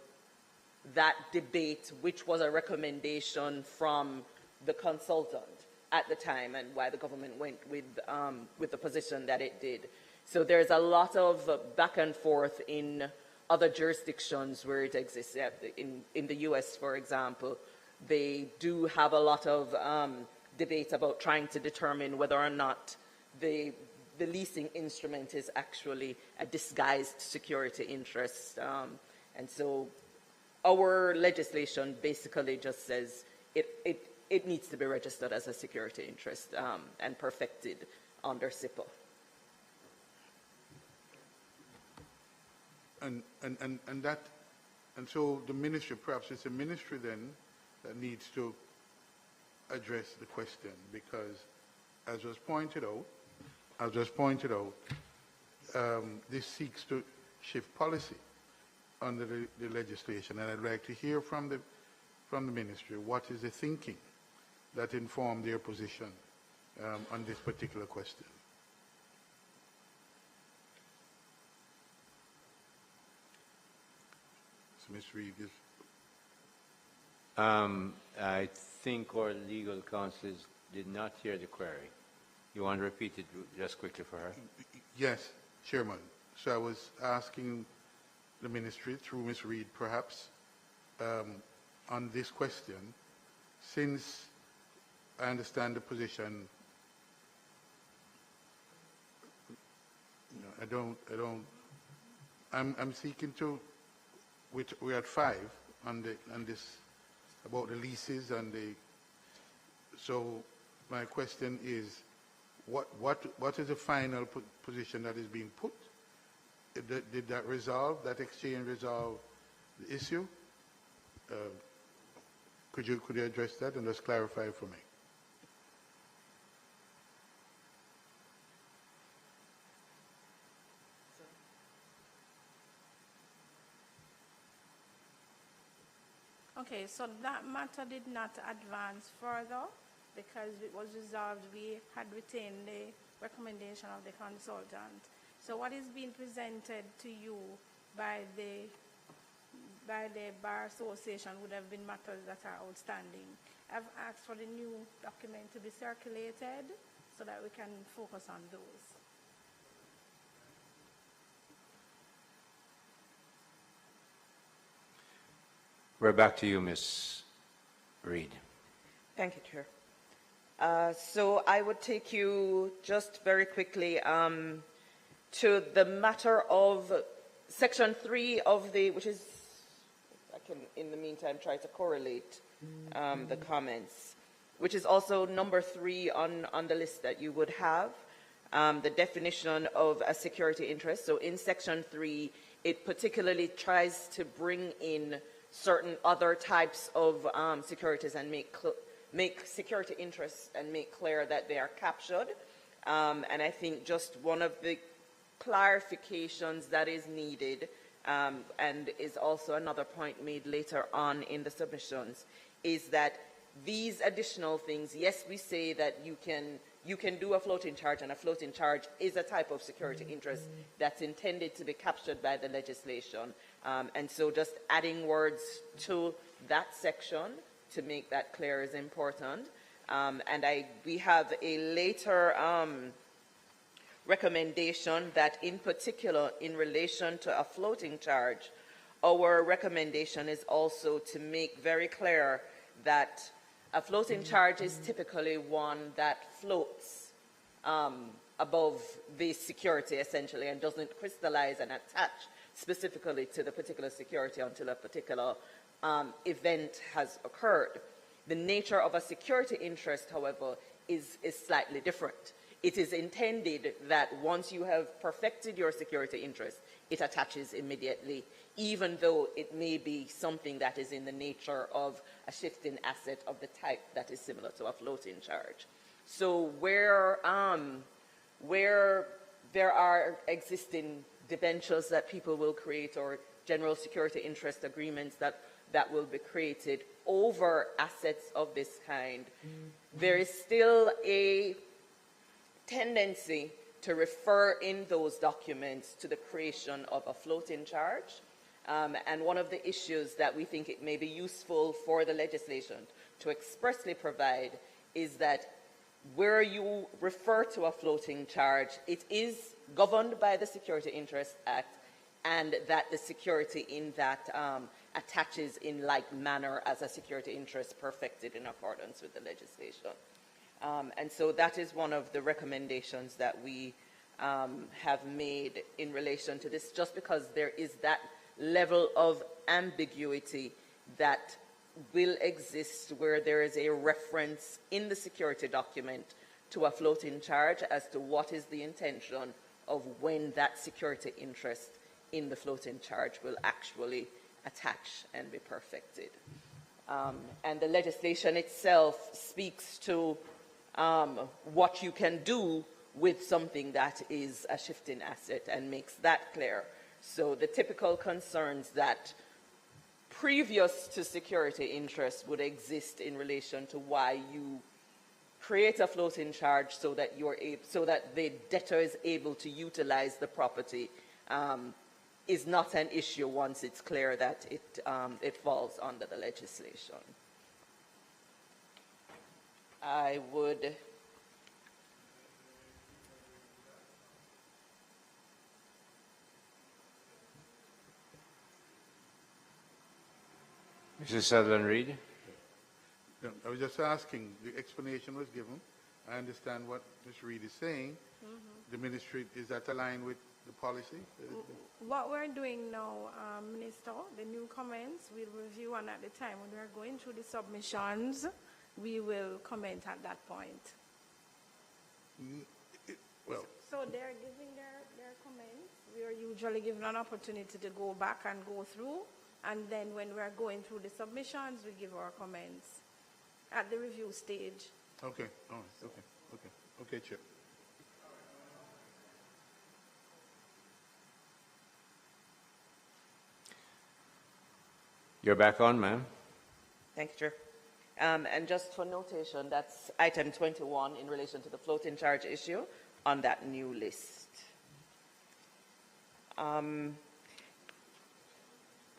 that debate, which was a recommendation from the consultant at the time, and why the government went with the position that it did. So there's a lot of back and forth in other jurisdictions where it exists. In the US, for example, they do have a lot of debate about trying to determine whether or not the leasing instrument is actually a disguised security interest. And so our legislation basically just says it needs to be registered as a security interest and perfected under SIPA. And so the ministry, perhaps it's a ministry then that needs to address the question, because as was pointed out, this seeks to shift policy under the legislation, and I'd like to hear from the ministry what is the thinking that informed their position on this particular question. So Ms. Reed is... I think our legal counsel did not hear the query. You want to repeat it just quickly for her? Yes, Chairman. So I was asking the ministry, through Ms. Reed perhaps, on this question, since I understand the position, I'm seeking to, we're at 5 on this, about the leases and so my question is, what is the final position that is being put? Did that exchange resolve the issue? Could you address that and just clarify for me? Okay, so that matter did not advance further because it was resolved. We had retained the recommendation of the consultant. So what is being presented to you by the Bar Association would have been matters that are outstanding. I've asked for the new document to be circulated so that we can focus on those. We're back to you, Ms. Reed. Thank you, Chair. So I would take you just very quickly to the matter of Section 3 of the, which is, I can in the meantime try to correlate the comments, which is also number 3 on the list that you would have, the definition of a security interest. So in Section 3, it particularly tries to bring in certain other types of securities and make security interests and make clear that they are captured. And I think just one of the clarifications that is needed, and is also another point made later on in the submissions, is that these additional things, yes, we say that you can do a floating charge, and a floating charge is a type of security interest that's intended to be captured by the legislation. And so just adding words to that section to make that clear is important. And we have a later recommendation that in particular in relation to a floating charge, our recommendation is also to make very clear that a floating charge is typically one that floats above the security essentially and doesn't crystallize and attach specifically to the particular security until a particular event has occurred. The nature of a security interest, however, is slightly different. It is intended that once you have perfected your security interest, it attaches immediately, even though it may be something that is in the nature of a shifting asset of the type that is similar to a floating charge. So where there are existing debentures that people will create or general security interest agreements that will be created over assets of this kind, there is still a tendency to refer in those documents to the creation of a floating charge. And one of the issues that we think it may be useful for the legislation to expressly provide is that where you refer to a floating charge, it is governed by the Security Interest Act, and that the security in that attaches in like manner as a security interest perfected in accordance with the legislation. And so that is one of the recommendations that we have made in relation to this, just because there is that level of ambiguity that will exist where there is a reference in the security document to a floating charge as to what is the intention of when that security interest in the floating charge will actually attach and be perfected. And the legislation itself speaks to what you can do with something that is a shifting asset and makes that clear. So the typical concerns that previous to security interest would exist in relation to why you create a floating charge so that the debtor is able to utilize the property is not an issue once it's clear that it falls under the legislation. I would Mr. Sutherland Reed. No, I was just asking, the explanation was given. I understand what Ms. Reed is saying. The ministry, is that aligned with the policy? What we're doing now, Minister, the new comments, we'll review, and at the time when we're going through the submissions, we will comment at that point. Well, so they're giving their comments. We are usually given an opportunity to go back and go through, and then when we're going through the submissions, we give our comments at the review stage. okay, all right, okay, Chair. You're back on, ma'am. Thank you, Chair. And just for notation, that's item 21 in relation to the floating charge issue on that new list.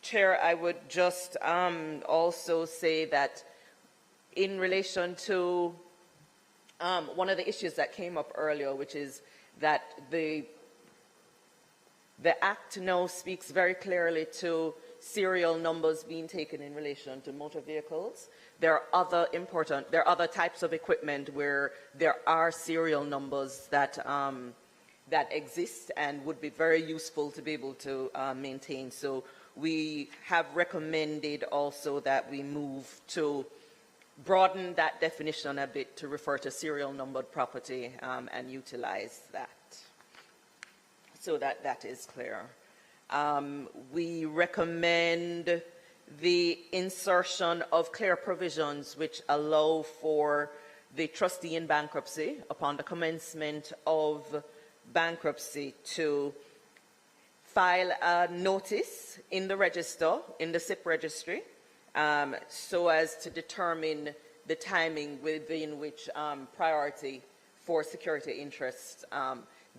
Chair, I would just also say that in relation to one of the issues that came up earlier, which is that the Act now speaks very clearly to serial numbers being taken in relation to motor vehicles. There are other types of equipment where there are serial numbers that that exist and would be very useful to be able to maintain. So we have recommended also that we move to broaden that definition a bit to refer to serial numbered property and utilize that so that that is clear. We recommend the insertion of clear provisions which allow for the trustee in bankruptcy upon the commencement of bankruptcy to file a notice in the register, in the SIP registry, so as to determine the timing within which priority for security interests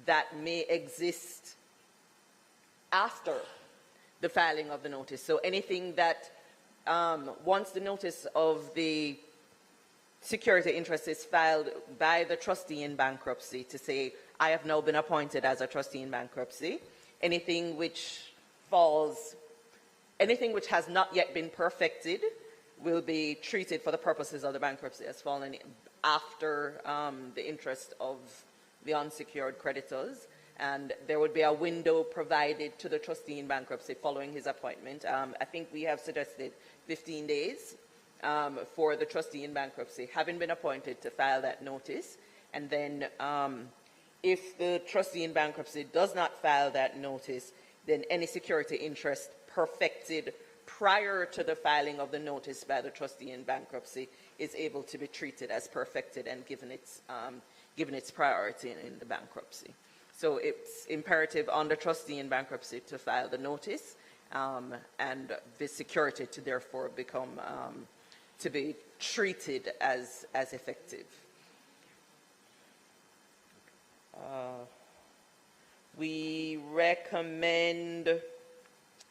that may exist after the filing of the notice. So anything that, once the notice of the security interest is filed by the trustee in bankruptcy to say, I have now been appointed as a trustee in bankruptcy, anything which has not yet been perfected will be treated for the purposes of the bankruptcy as falling after the interest of the unsecured creditors. And there would be a window provided to the trustee in bankruptcy following his appointment. I think we have suggested 15 days for the trustee in bankruptcy, having been appointed, to file that notice. And then if the trustee in bankruptcy does not file that notice, then any security interest perfected prior to the filing of the notice by the trustee in bankruptcy is able to be treated as perfected and given its priority in the bankruptcy. So it's imperative on the trustee in bankruptcy to file the notice and the security to therefore become, to be treated as effective. We recommend,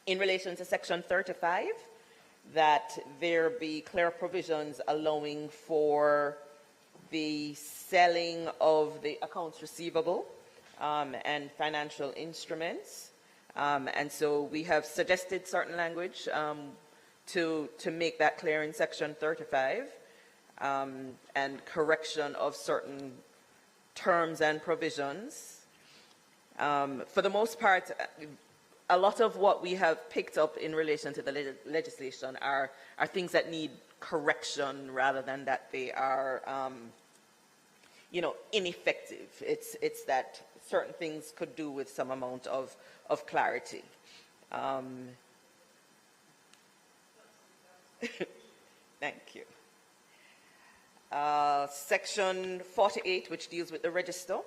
in relation to Section 35, that there be clear provisions allowing for the selling of the accounts receivable and financial instruments. And so we have suggested certain language to make that clear in Section 35 and correction of certain terms and provisions. For the most part, a lot of what we have picked up in relation to the legislation are things that need correction rather than that they are, ineffective. It's that certain things could do with some amount of clarity. Thank you. Section 48, which deals with the register,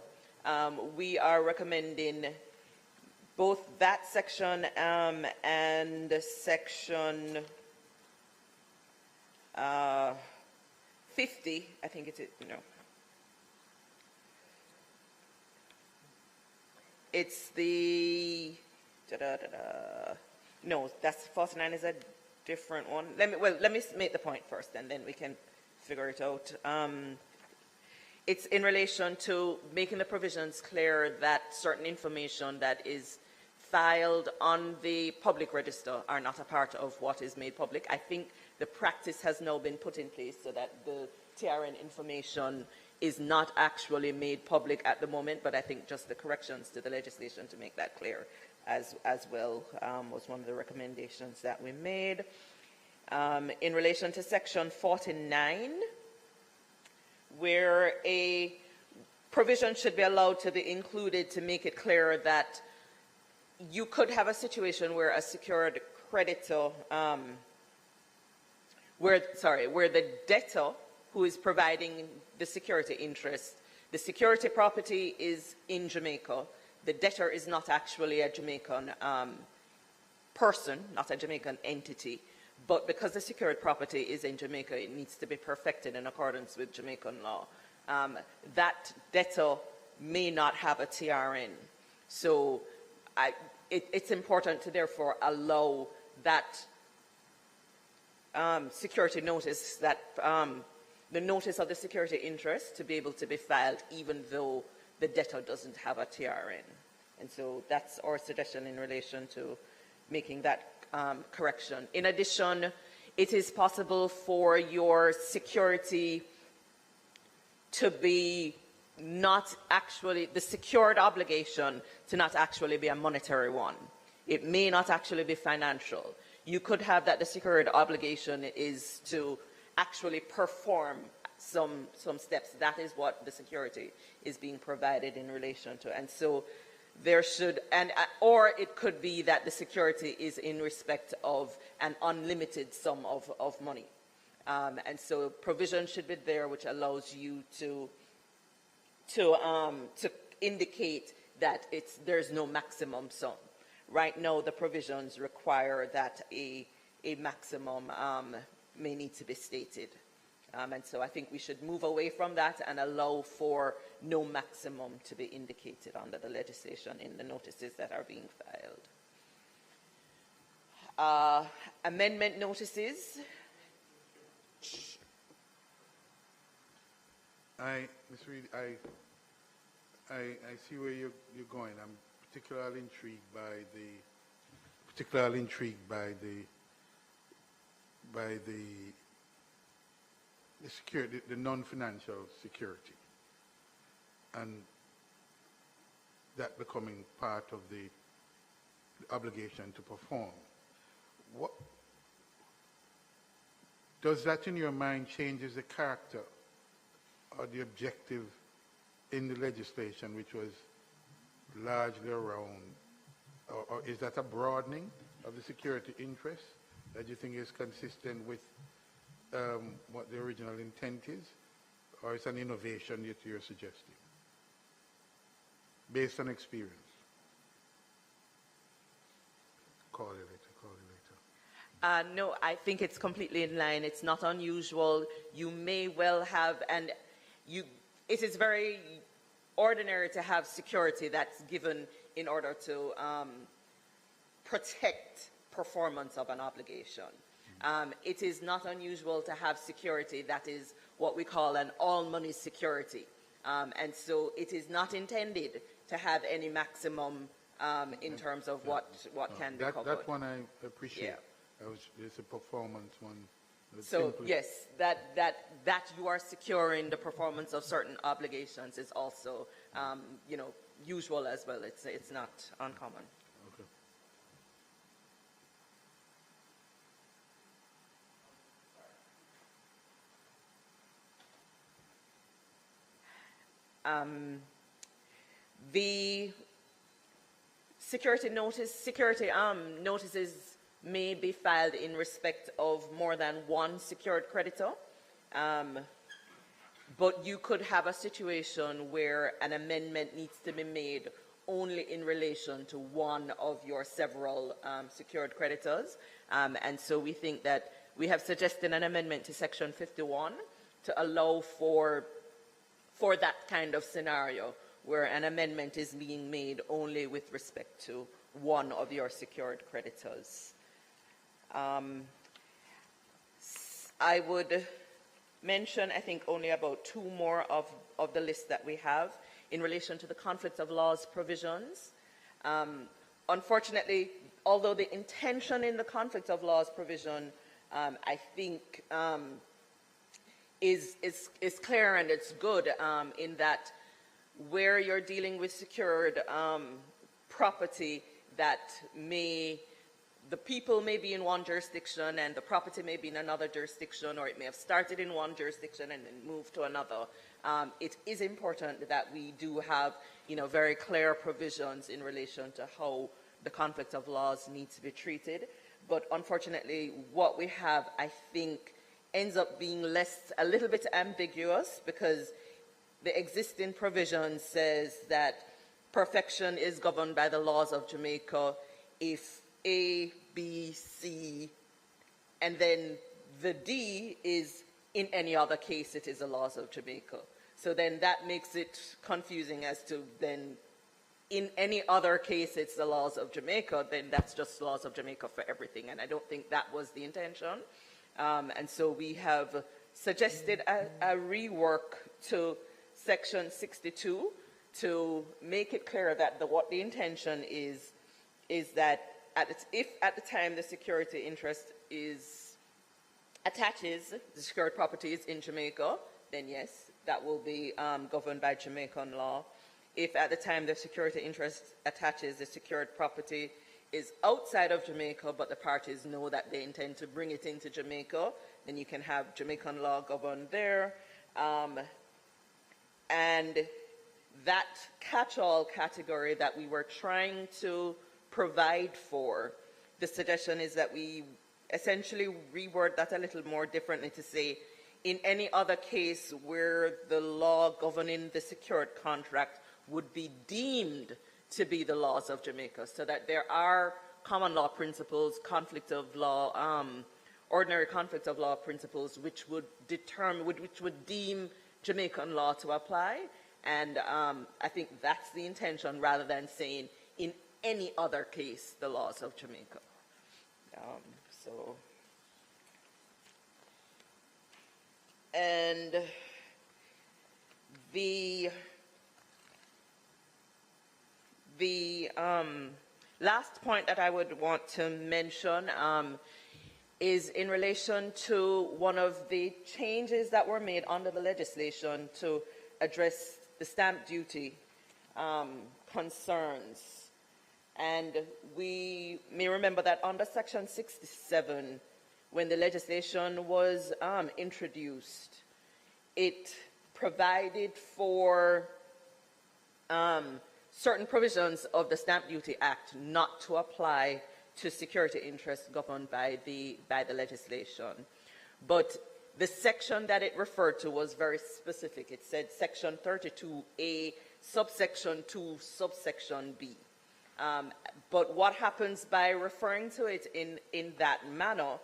we are recommending both that section and section 50, I think it's, it's the No, that's 49 is a different one. Let me make the point first, and then we can figure it out. It's in relation to making the provisions clear that certain information that is filed on the public register are not a part of what is made public. I think the practice has now been put in place so that the TRN information is not actually made public at the moment, but I think just the corrections to the legislation to make that clear as well was one of the recommendations that we made. In relation to section 49, where a provision should be allowed to be included to make it clear that you could have a situation where a secured creditor, where the debtor who is providing the security interest, the security property is in Jamaica, the debtor is not actually a Jamaican person, not a Jamaican entity, but because the secured property is in Jamaica, it needs to be perfected in accordance with Jamaican law. That debtor may not have a TRN. So it's important to therefore allow that security notice, that the notice of the security interest to be able to be filed even though the debtor doesn't have a TRN. And so that's our suggestion in relation to making that correction. In addition, it is possible for your security to be not actually, the secured obligation to not actually be a monetary one. It may not actually be financial. You could have that the secured obligation is to actually perform some steps. That is what the security is being provided in relation to. And so there should, or it could be that the security is in respect of an unlimited sum of money. And so provision should be there which allows you to indicate that there's no maximum sum. Right now, the provisions require that a maximum may need to be stated. And so I think we should move away from that and allow for no maximum to be indicated under the legislation in the notices that are being filed. Amendment notices. Ms. Reed, I see where you're going. I'm particularly intrigued by the security, the non-financial security, and that becoming part of the obligation to perform. What does that, in your mind, changes the character or the objective in the legislation, which was largely around, or is that a broadening of the security interest that you think is consistent with what the original intent is, or it's an innovation that you're suggesting based on experience? Call it later. No, I think it's completely in line. It's not unusual. You may well have, and it is very ordinary to have security that's given in order to protect performance of an obligation. It is not unusual to have security that is what we call an all-money security. And so it is not intended to have any maximum in terms of what can be covered. That one I appreciate. Yeah. It's a performance one. So yes, that you are securing the performance of certain obligations is also, usual as well. It's not uncommon. Okay. The security notices may be filed in respect of more than one secured creditor, but you could have a situation where an amendment needs to be made only in relation to one of your several secured creditors. And so we think that we have suggested an amendment to section 51 to allow for that kind of scenario where an amendment is being made only with respect to one of your secured creditors. I would mention, I think, only about 2 more of the list that we have in relation to the conflict of laws provisions. Unfortunately, although the intention in the conflict of laws provision, I think, is clear and it's good in that where you're dealing with secured property that the people may be in one jurisdiction and the property may be in another jurisdiction, or it may have started in one jurisdiction and then moved to another. It is important that we do have, very clear provisions in relation to how the conflict of laws needs to be treated. But unfortunately, what we have, I think, ends up being a little bit ambiguous, because the existing provision says that perfection is governed by the laws of Jamaica if A, B, C, and then the D is in any other case it is the laws of Jamaica. So then that makes it confusing as to then in any other case it's the laws of Jamaica, then that's just laws of Jamaica for everything. And I don't think that was the intention. And so we have suggested a rework to Section 62 to make it clear that what the intention is that if at the time the security interest attaches, the secured property is in Jamaica, then yes, that will be governed by Jamaican law. If at the time the security interest attaches, the secured property is outside of Jamaica, but the parties know that they intend to bring it into Jamaica, then you can have Jamaican law govern there. And that catch-all category that we were trying to provide for, the suggestion is that we essentially reword that a little more differently to say, in any other case where the law governing the secured contract would be deemed to be the laws of Jamaica, so that there are common law principles, conflict of law, ordinary conflict of law principles, which would deem Jamaican law to apply. And I think that's the intention, rather than saying in any other case the laws of Jamaica. And the last point that I would want to mention is in relation to one of the changes that were made under the legislation to address the stamp duty concerns. And we may remember that under Section 67, when the legislation was introduced, it provided for certain provisions of the Stamp Duty Act not to apply to security interests governed by the legislation. But the section that it referred to was very specific. It said Section 32A, subsection 2, subsection B. But what happens by referring to it in that manner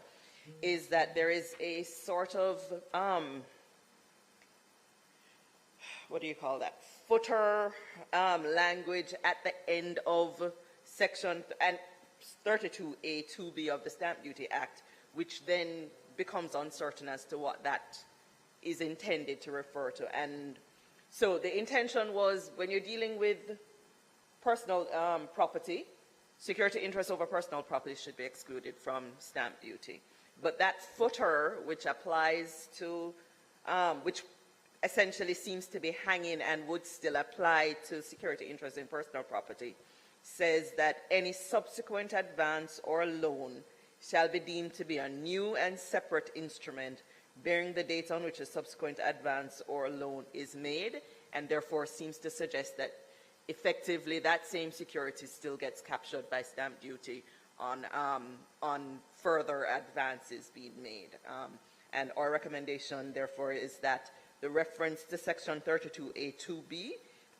is that there is a sort of, what do you call that, footer language at the end of Section 32A, 2B of the Stamp Duty Act, which then becomes uncertain as to what that is intended to refer to. And so the intention was, when you're dealing with personal property, security interest over personal property should be excluded from stamp duty. But that footer, which applies to, which essentially seems to be hanging and would still apply to security interest in personal property, says that any subsequent advance or loan shall be deemed to be a new and separate instrument bearing the date on which a subsequent advance or loan is made, and therefore seems to suggest that effectively that same security still gets captured by stamp duty on further advances being made. And our recommendation, therefore, is that the reference to Section 32A2B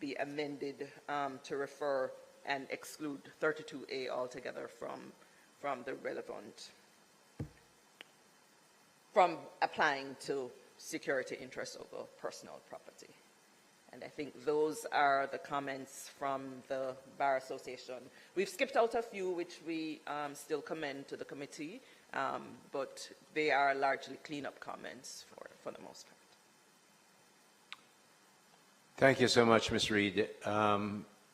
be amended to refer and exclude 32A altogether from the relevant, from applying to security interest over personal property. And I think those are the comments from the Bar Association. We've skipped out a few which we still commend to the committee, but they are largely cleanup comments for the most part. Thank you so much, Ms. Reid.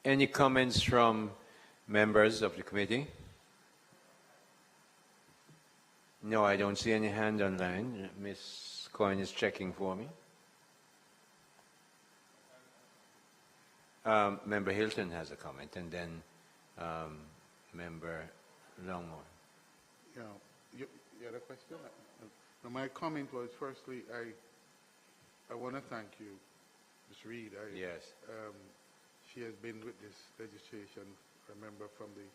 Any comments from members of the committee? No, I don't see any hand online. Ms. Coyne is checking for me. Member Hilton has a comment, and then Member Longmore. Yeah, you had a question? No, my comment was, firstly, I want to thank you, Ms. Reid. Yes. She has been with this legislation, remember, from the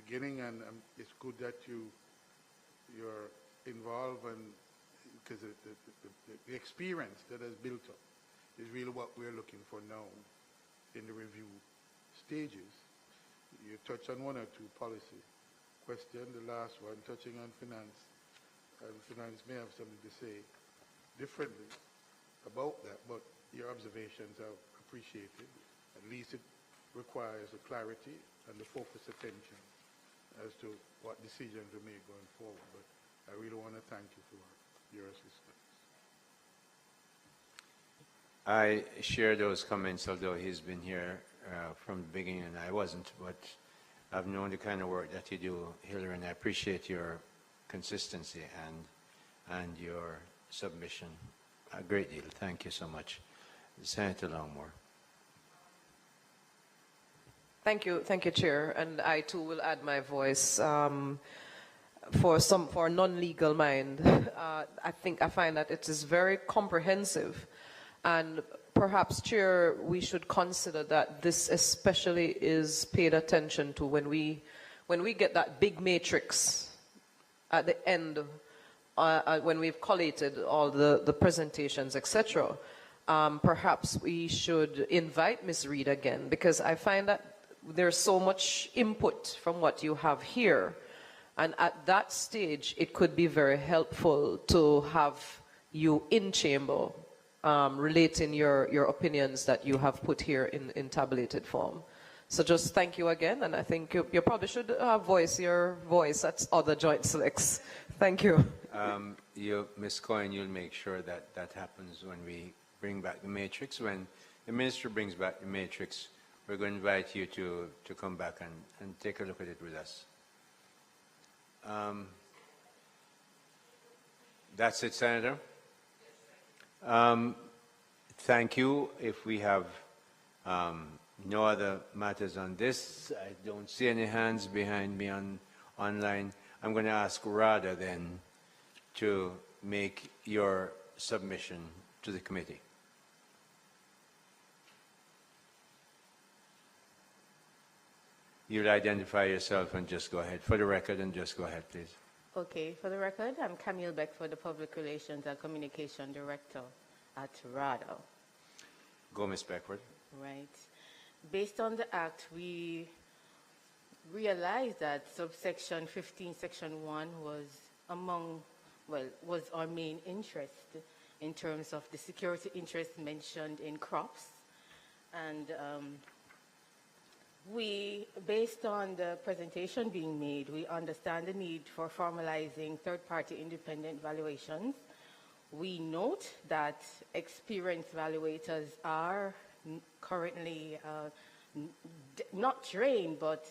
beginning, and it's good that you're involved, and because the experience that has built up is really what we're looking for now in the review stages. You touch on one or two policy questions, the last one touching on finance, and finance may have something to say differently about that, but your observations are appreciated. At least it requires a clarity and the focused attention as to what decisions we make going forward. But I really want to thank you for your assistance. I share those comments, although he's been here from the beginning and I wasn't, but I've known the kind of work that you do, Hillary, and I appreciate your consistency and your submission a great deal. Thank you so much. Senator Longmore. Thank you, Chair. And I too will add my voice. For a non-legal mind, I find that it is very comprehensive, and perhaps, Chair, we should consider that this especially is paid attention to when we get that big matrix at the end, when we've collated all the presentations, etc. Perhaps we should invite Ms. Reid again, because I find that there's so much input from what you have here. And at that stage, it could be very helpful to have you in chamber relating your opinions that you have put here in tabulated form. So just thank you again, and I think you probably should voice your voice at other joint selects. Thank you. Ms. Coyne, you'll make sure that that happens when we bring back the matrix. When the minister brings back the matrix, we're going to invite you to come back and take a look at it with us. That's it, Senator. Thank you. If we have no other matters on this, I don't see any hands behind me online. I'm going to ask Radha then to make your submission to the committee. You'll identify yourself and just go ahead. For the record, and just go ahead, please. Okay, for the record, I'm Camille Beckford, the Public Relations and Communication Director at RADA. Go, Ms. Beckford. Right. Based on the Act, we realized that subsection 15, section 1 was our main interest in terms of the security interest mentioned in crops. And based on the presentation being made, we understand the need for formalizing third-party independent valuations. We note that experienced valuators are currently not trained, but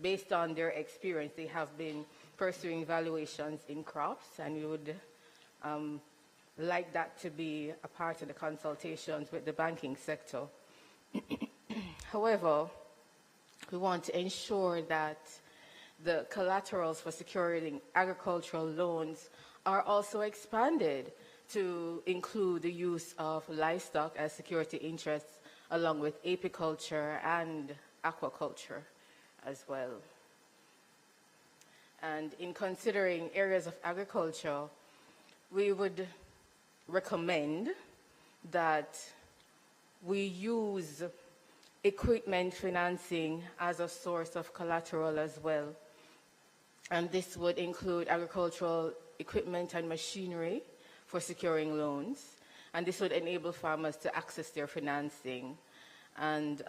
based on their experience, they have been pursuing valuations in crops, and we would like that to be a part of the consultations with the banking sector. However, we want to ensure that the collaterals for securing agricultural loans are also expanded to include the use of livestock as security interests, along with apiculture and aquaculture as well. And in considering areas of agriculture, we would recommend that we use equipment financing as a source of collateral as well. And this would include agricultural equipment and machinery for securing loans. And this would enable farmers to access their financing and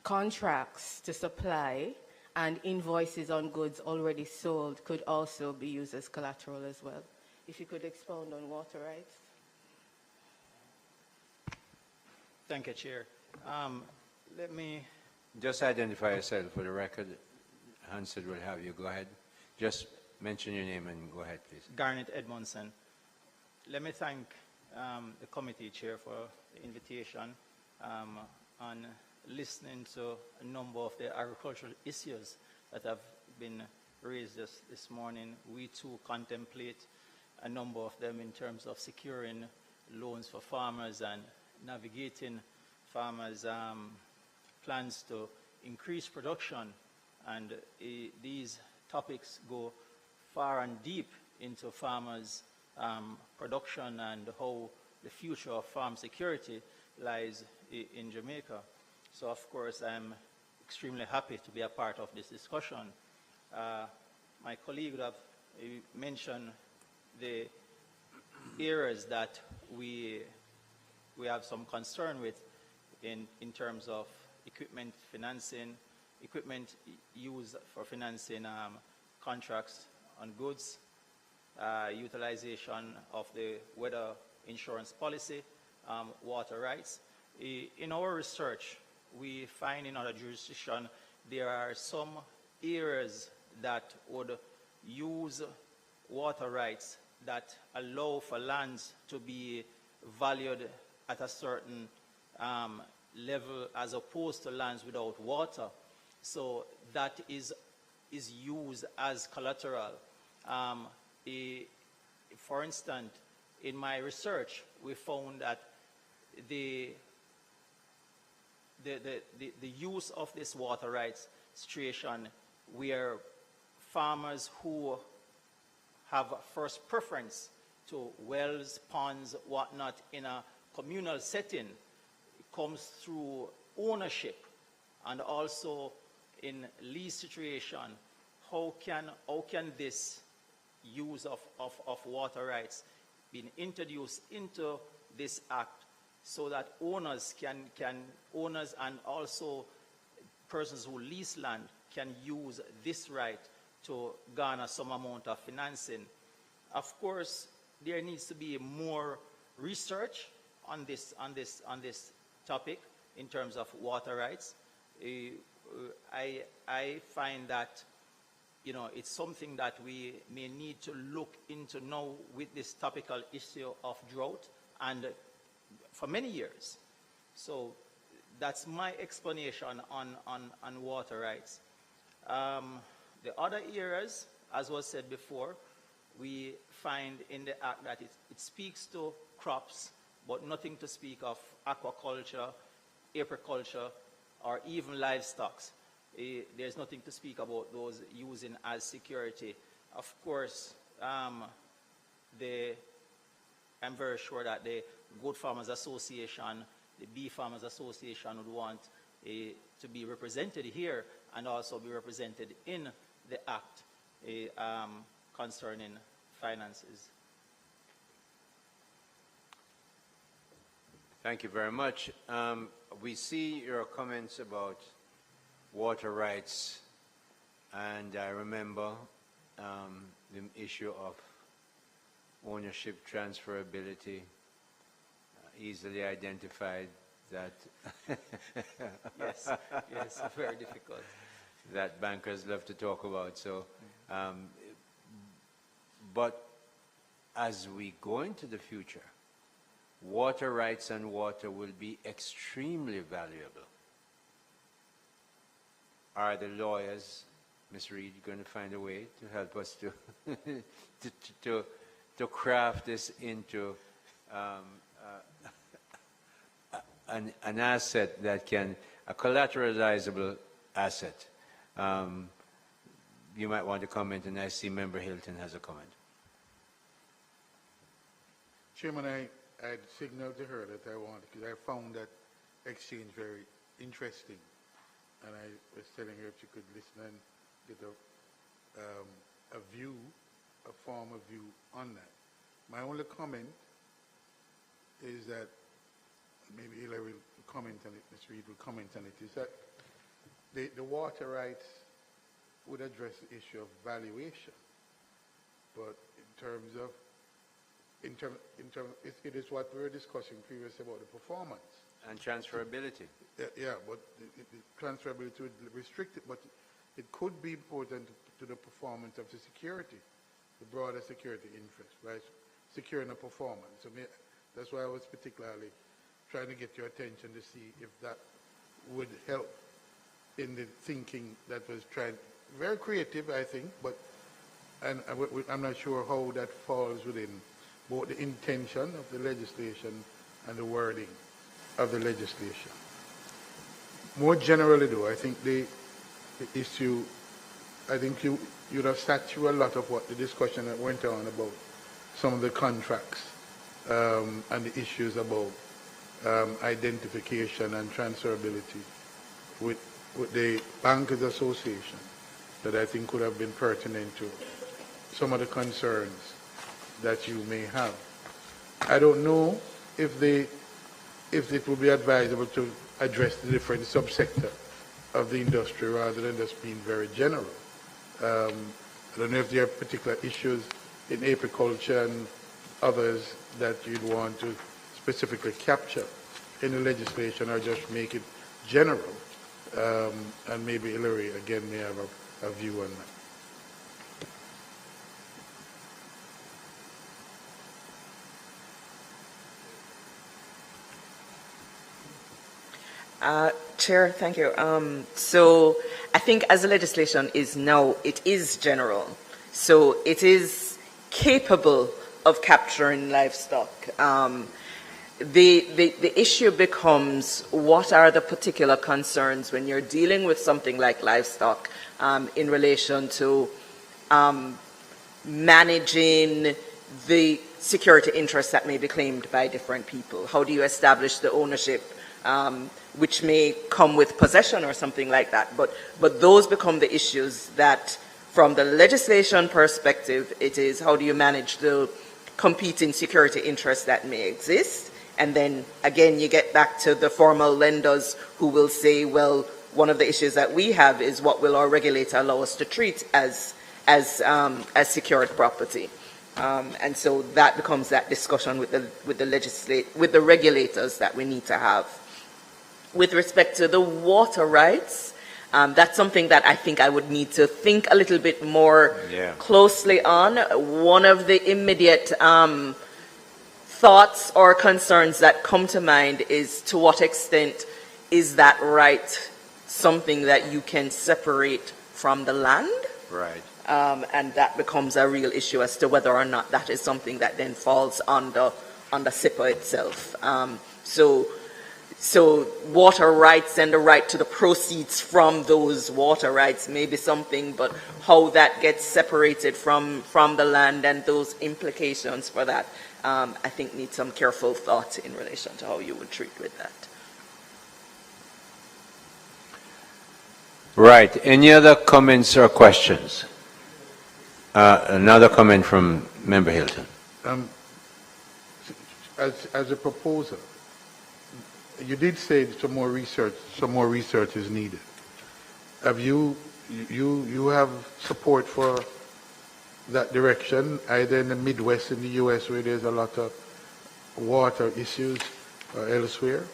contracts to supply and invoices on goods already sold could also be used as collateral as well. If you could expound on water rights. Thank you, Chair. Let me... Just identify yourself for the record. Hansard will have you. Go ahead. Just mention your name and go ahead, please. Garnet Edmondson. Let me thank the committee chair for the invitation on listening to a number of the agricultural issues that have been raised this morning. We too contemplate a number of them in terms of securing loans for farmers and navigating farmers' plans to increase production. And these topics go far and deep into farmers' production and how the future of farm security lies in Jamaica. So, of course, I'm extremely happy to be a part of this discussion. My colleague would have mentioned the areas that we have some concern with in terms of equipment financing, equipment used for financing contracts on goods, utilization of the weather insurance policy, water rights. In our research, we find in other jurisdictions there are some areas that would use water rights that allow for lands to be valued at a certain level as opposed to lands without water. So that is used as collateral. For instance, in my research, we found that the use of this water rights situation where farmers who have first preference to wells, ponds, whatnot in a communal setting comes through ownership, and also in lease situation. How can this use of water rights be introduced into this act so that owners owners and also persons who lease land can use this right to garner some amount of financing? Of course, there needs to be more research on this topic in terms of water rights. I find that it's something that we may need to look into now with this topical issue of drought and for many years. So that's my explanation on water rights. The other areas, as was said before, we find in the Act that it speaks to crops, but nothing to speak of aquaculture, apiculture, or even livestock. There's nothing to speak about those using as security. Of course, I'm very sure that the Goat Farmers Association, the Beef Farmers Association would want to be represented here and also be represented in the Act concerning finances. Thank you very much. We see your comments about water rights, and I remember the issue of ownership transferability, easily identified that yes, very difficult. That bankers love to talk about. So, but as we go into the future, water rights and water will be extremely valuable. Are the lawyers, Ms. Reed, going to find a way to help us to craft this into an asset that can, a collateralizable asset? You might want to comment, and I see Member Hilton has a comment. Chairman, I had signaled to her that I wanted, because I found that exchange very interesting. And I was telling her if she could listen and get a view, a form of view on that. My only comment is that maybe Hillary will comment on it, Ms. Reid will comment on it, is that the water rights would address the issue of valuation, but it is what we were discussing previously about the performance. And transferability. Yeah, but the transferability would restrict it, but it could be important to the performance of the security, the broader security interest, right? Securing the performance. So that's why I was particularly trying to get your attention to see if that would help in the thinking that was tried. Very creative, I think, but I'm not sure how that falls within both the intention of the legislation and the wording of the legislation. More generally, though, I think the issue, I think you'd have sat through a lot of what the discussion that went on about some of the contracts and the issues about identification and transferability with the Bankers Association that I think could have been pertinent to some of the concerns that you may have. I don't know if it would be advisable to address the different subsector of the industry rather than just being very general. I don't know if there are particular issues in apiculture and others that you'd want to specifically capture in the legislation or just make it general. And maybe Hillary, again, may have a view on that. Chair, thank you. So I think as the legislation is now, it is general. So it is capable of capturing livestock. The issue becomes what are the particular concerns when you're dealing with something like livestock in relation to managing the security interests that may be claimed by different people. How do you establish the ownership, which may come with possession or something like that? But those become the issues that, from the legislation perspective, it is how do you manage the competing security interests that may exist? And then, again, you get back to the formal lenders who will say, well, one of the issues that we have is what will our regulator allow us to treat as secured property. And so that becomes that discussion with the regulators that we need to have. With respect to the water rights, that's something that I think I would need to think a little bit more closely on. One of the immediate thoughts or concerns that come to mind is to what extent is that right something that you can separate from the land? Right. And that becomes a real issue as to whether or not that is something that then falls under SIPA itself. So water rights and the right to the proceeds from those water rights may be something, but how that gets separated from the land and those implications for that, I think needs some careful thought in relation to how you would treat with that. Right. Any other comments or questions? Another comment from Member Hilton. As a proposer, you did say some more research is needed. Have you have support for that direction, either in the Midwest in the U.S. where there's a lot of water issues or elsewhere?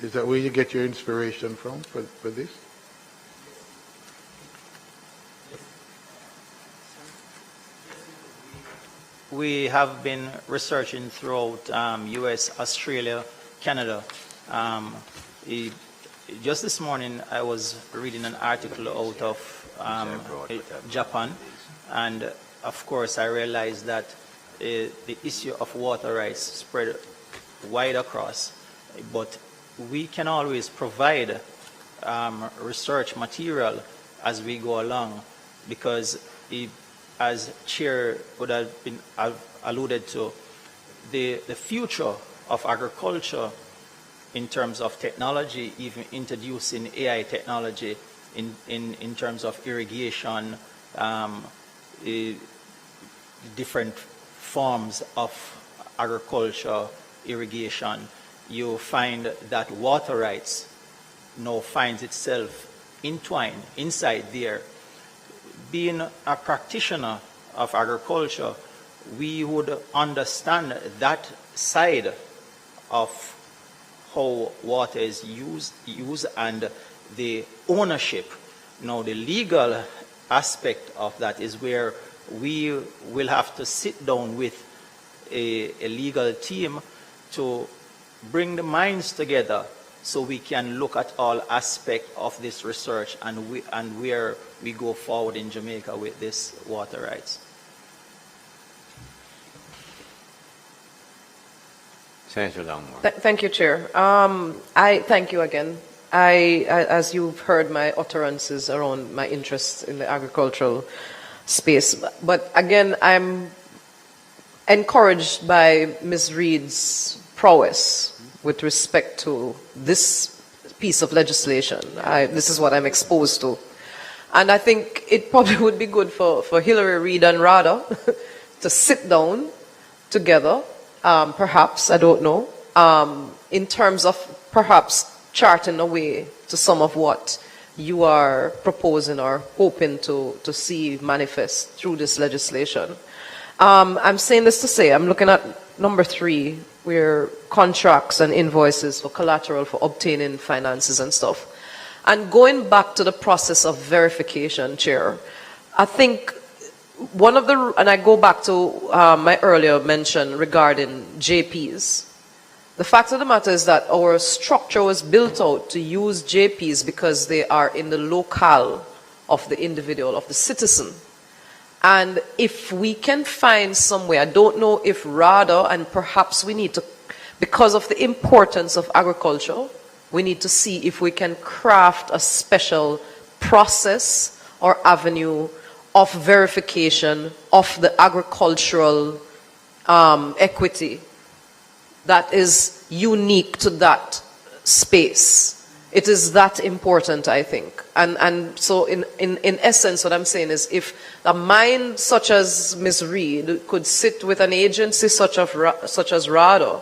Is that where you get your inspiration from for this? We have been researching throughout U.S., Australia, Canada. Just this morning, I was reading an article out of Japan, and of course, I realized that the issue of water rights spread wide across, but we can always provide research material as we go along, because as Chair would have been alluded to, the future of agriculture in terms of technology, even introducing AI technology in terms of irrigation, different forms of agriculture, irrigation, you find that water rights now finds itself entwined inside there. Being a practitioner of agriculture, we would understand that side of how water is used and the ownership. Now, the legal aspect of that is where we will have to sit down with a legal team to bring the minds together so we can look at all aspects of this research and where we go forward in Jamaica with this water rights. Senator Longmore. Thank you, Chair. I thank you again. As you've heard my utterances around my interest in the agricultural space, but again, I'm encouraged by Ms. Reid's prowess with respect to this piece of legislation. This is what I'm exposed to. And I think it probably would be good for Hillary Reid and Rada to sit down together, perhaps, I don't know, in terms of perhaps charting a way to some of what you are proposing or hoping to see manifest through this legislation. I'm saying this to say, I'm looking at number 3, where contracts and invoices for collateral for obtaining finances and stuff. And going back to the process of verification, Chair, I think one of the, and I go back to my earlier mention regarding JPs. The fact of the matter is that our structure was built out to use JPs because they are in the locale of the individual, of the citizen. And if we can find some way, I don't know if rather, and perhaps we need to, because of the importance of agriculture, we need to see if we can craft a special process or avenue of verification of the agricultural equity that is unique to that space. It is that important, I think. And so in essence, what I'm saying is if a mind such as Ms. Reid could sit with an agency such as RADA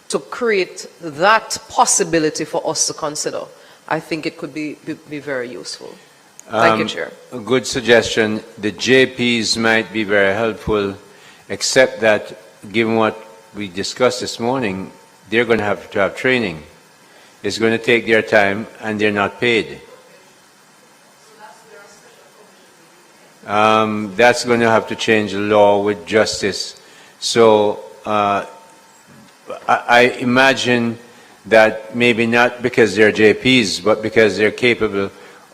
to create that possibility for us to consider, I think it could be very useful. Thank you, Chair. A good suggestion. The JPs might be very helpful, except that given what we discussed this morning, they're going to have training. It's going to take their time and they're not paid. That's going to have to change the law with justice. So I imagine that maybe not because they're JPs, but because they're capable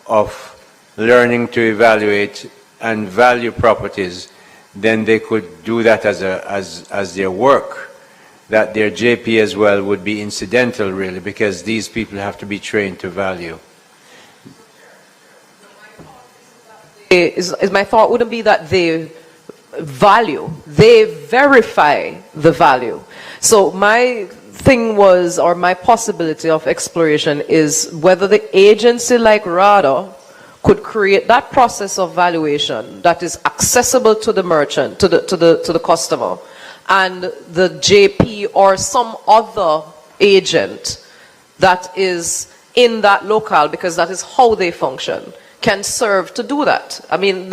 of learning to evaluate and value properties, then they could do that as their work. That their JP as well would be incidental, really, because these people have to be trained to value. My thought wouldn't be that they value, they verify the value. So my thing was, or my possibility of exploration is whether the agency like RADA could create that process of valuation that is accessible to the merchant, to the customer, and the JP or some other agent that is in that locale, because that is how they function, can serve to do that. I mean,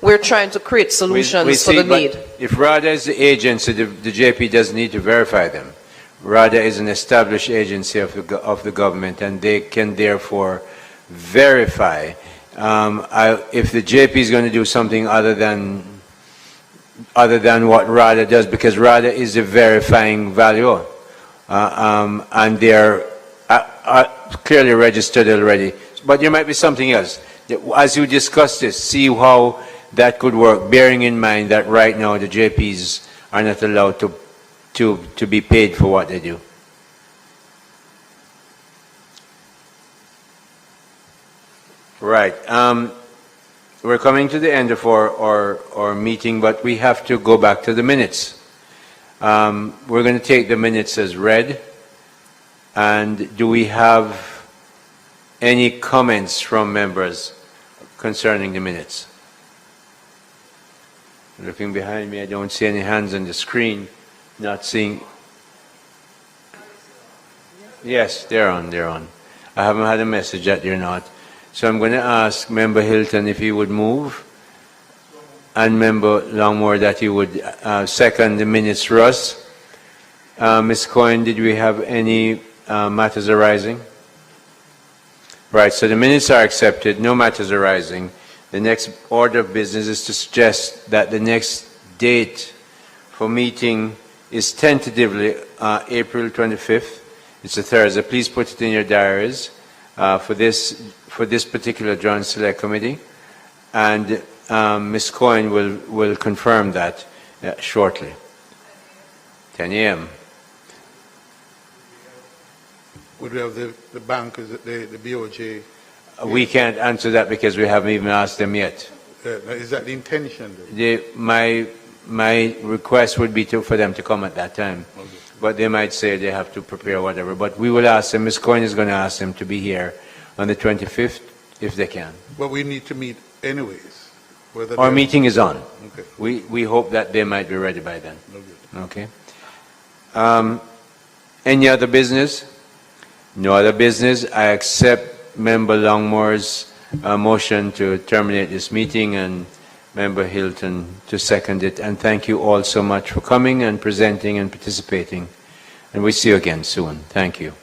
we're trying to create solutions for the need. If RADA is the agency, the JP doesn't need to verify them. RADA is an established agency of the government, and they can therefore verify. If the JP is going to do something other than what RADA does, because RADA is a verifying valuer, and they're clearly registered already. But there might be something else. As you discuss this, see how that could work, bearing in mind that right now the JPs are not allowed to be paid for what they do. Right. We're coming to the end of our meeting, but we have to go back to the minutes. We're going to take the minutes as read. And do we have any comments from members concerning the minutes? Looking behind me, I don't see any hands on the screen. Not seeing. Yes, they're on, they're on. I haven't had a message that they're not. So I'm going to ask Member Hilton if he would move, and Member Longmore that he would second the minutes. Russ, Ms. Coyne, did we have any matters arising? Right, so the minutes are accepted, no matters arising. The next order of business is to suggest that the next date for meeting is tentatively April 25th. It's a Thursday. Please put it in your diaries for this particular Joint Select Committee, and Ms. Coyne will confirm that shortly. 10 a.m. Would we have the bankers, the BOJ? We can't answer that because we haven't even asked them yet. Is that the intention? My request would be for them to come at that time. Okay. But they might say they have to prepare whatever. But we will ask them, Ms. Coyne is going to ask them to be here on the 25th if they can. But we need to meet anyways. Our meeting is on. Okay. We hope that they might be ready by then. Okay. Okay. Any other business? No other business. I accept Member Longmore's motion to terminate this meeting and Member Hilton to second it. And thank you all so much for coming and presenting and participating. And we'll see you again soon. Thank you.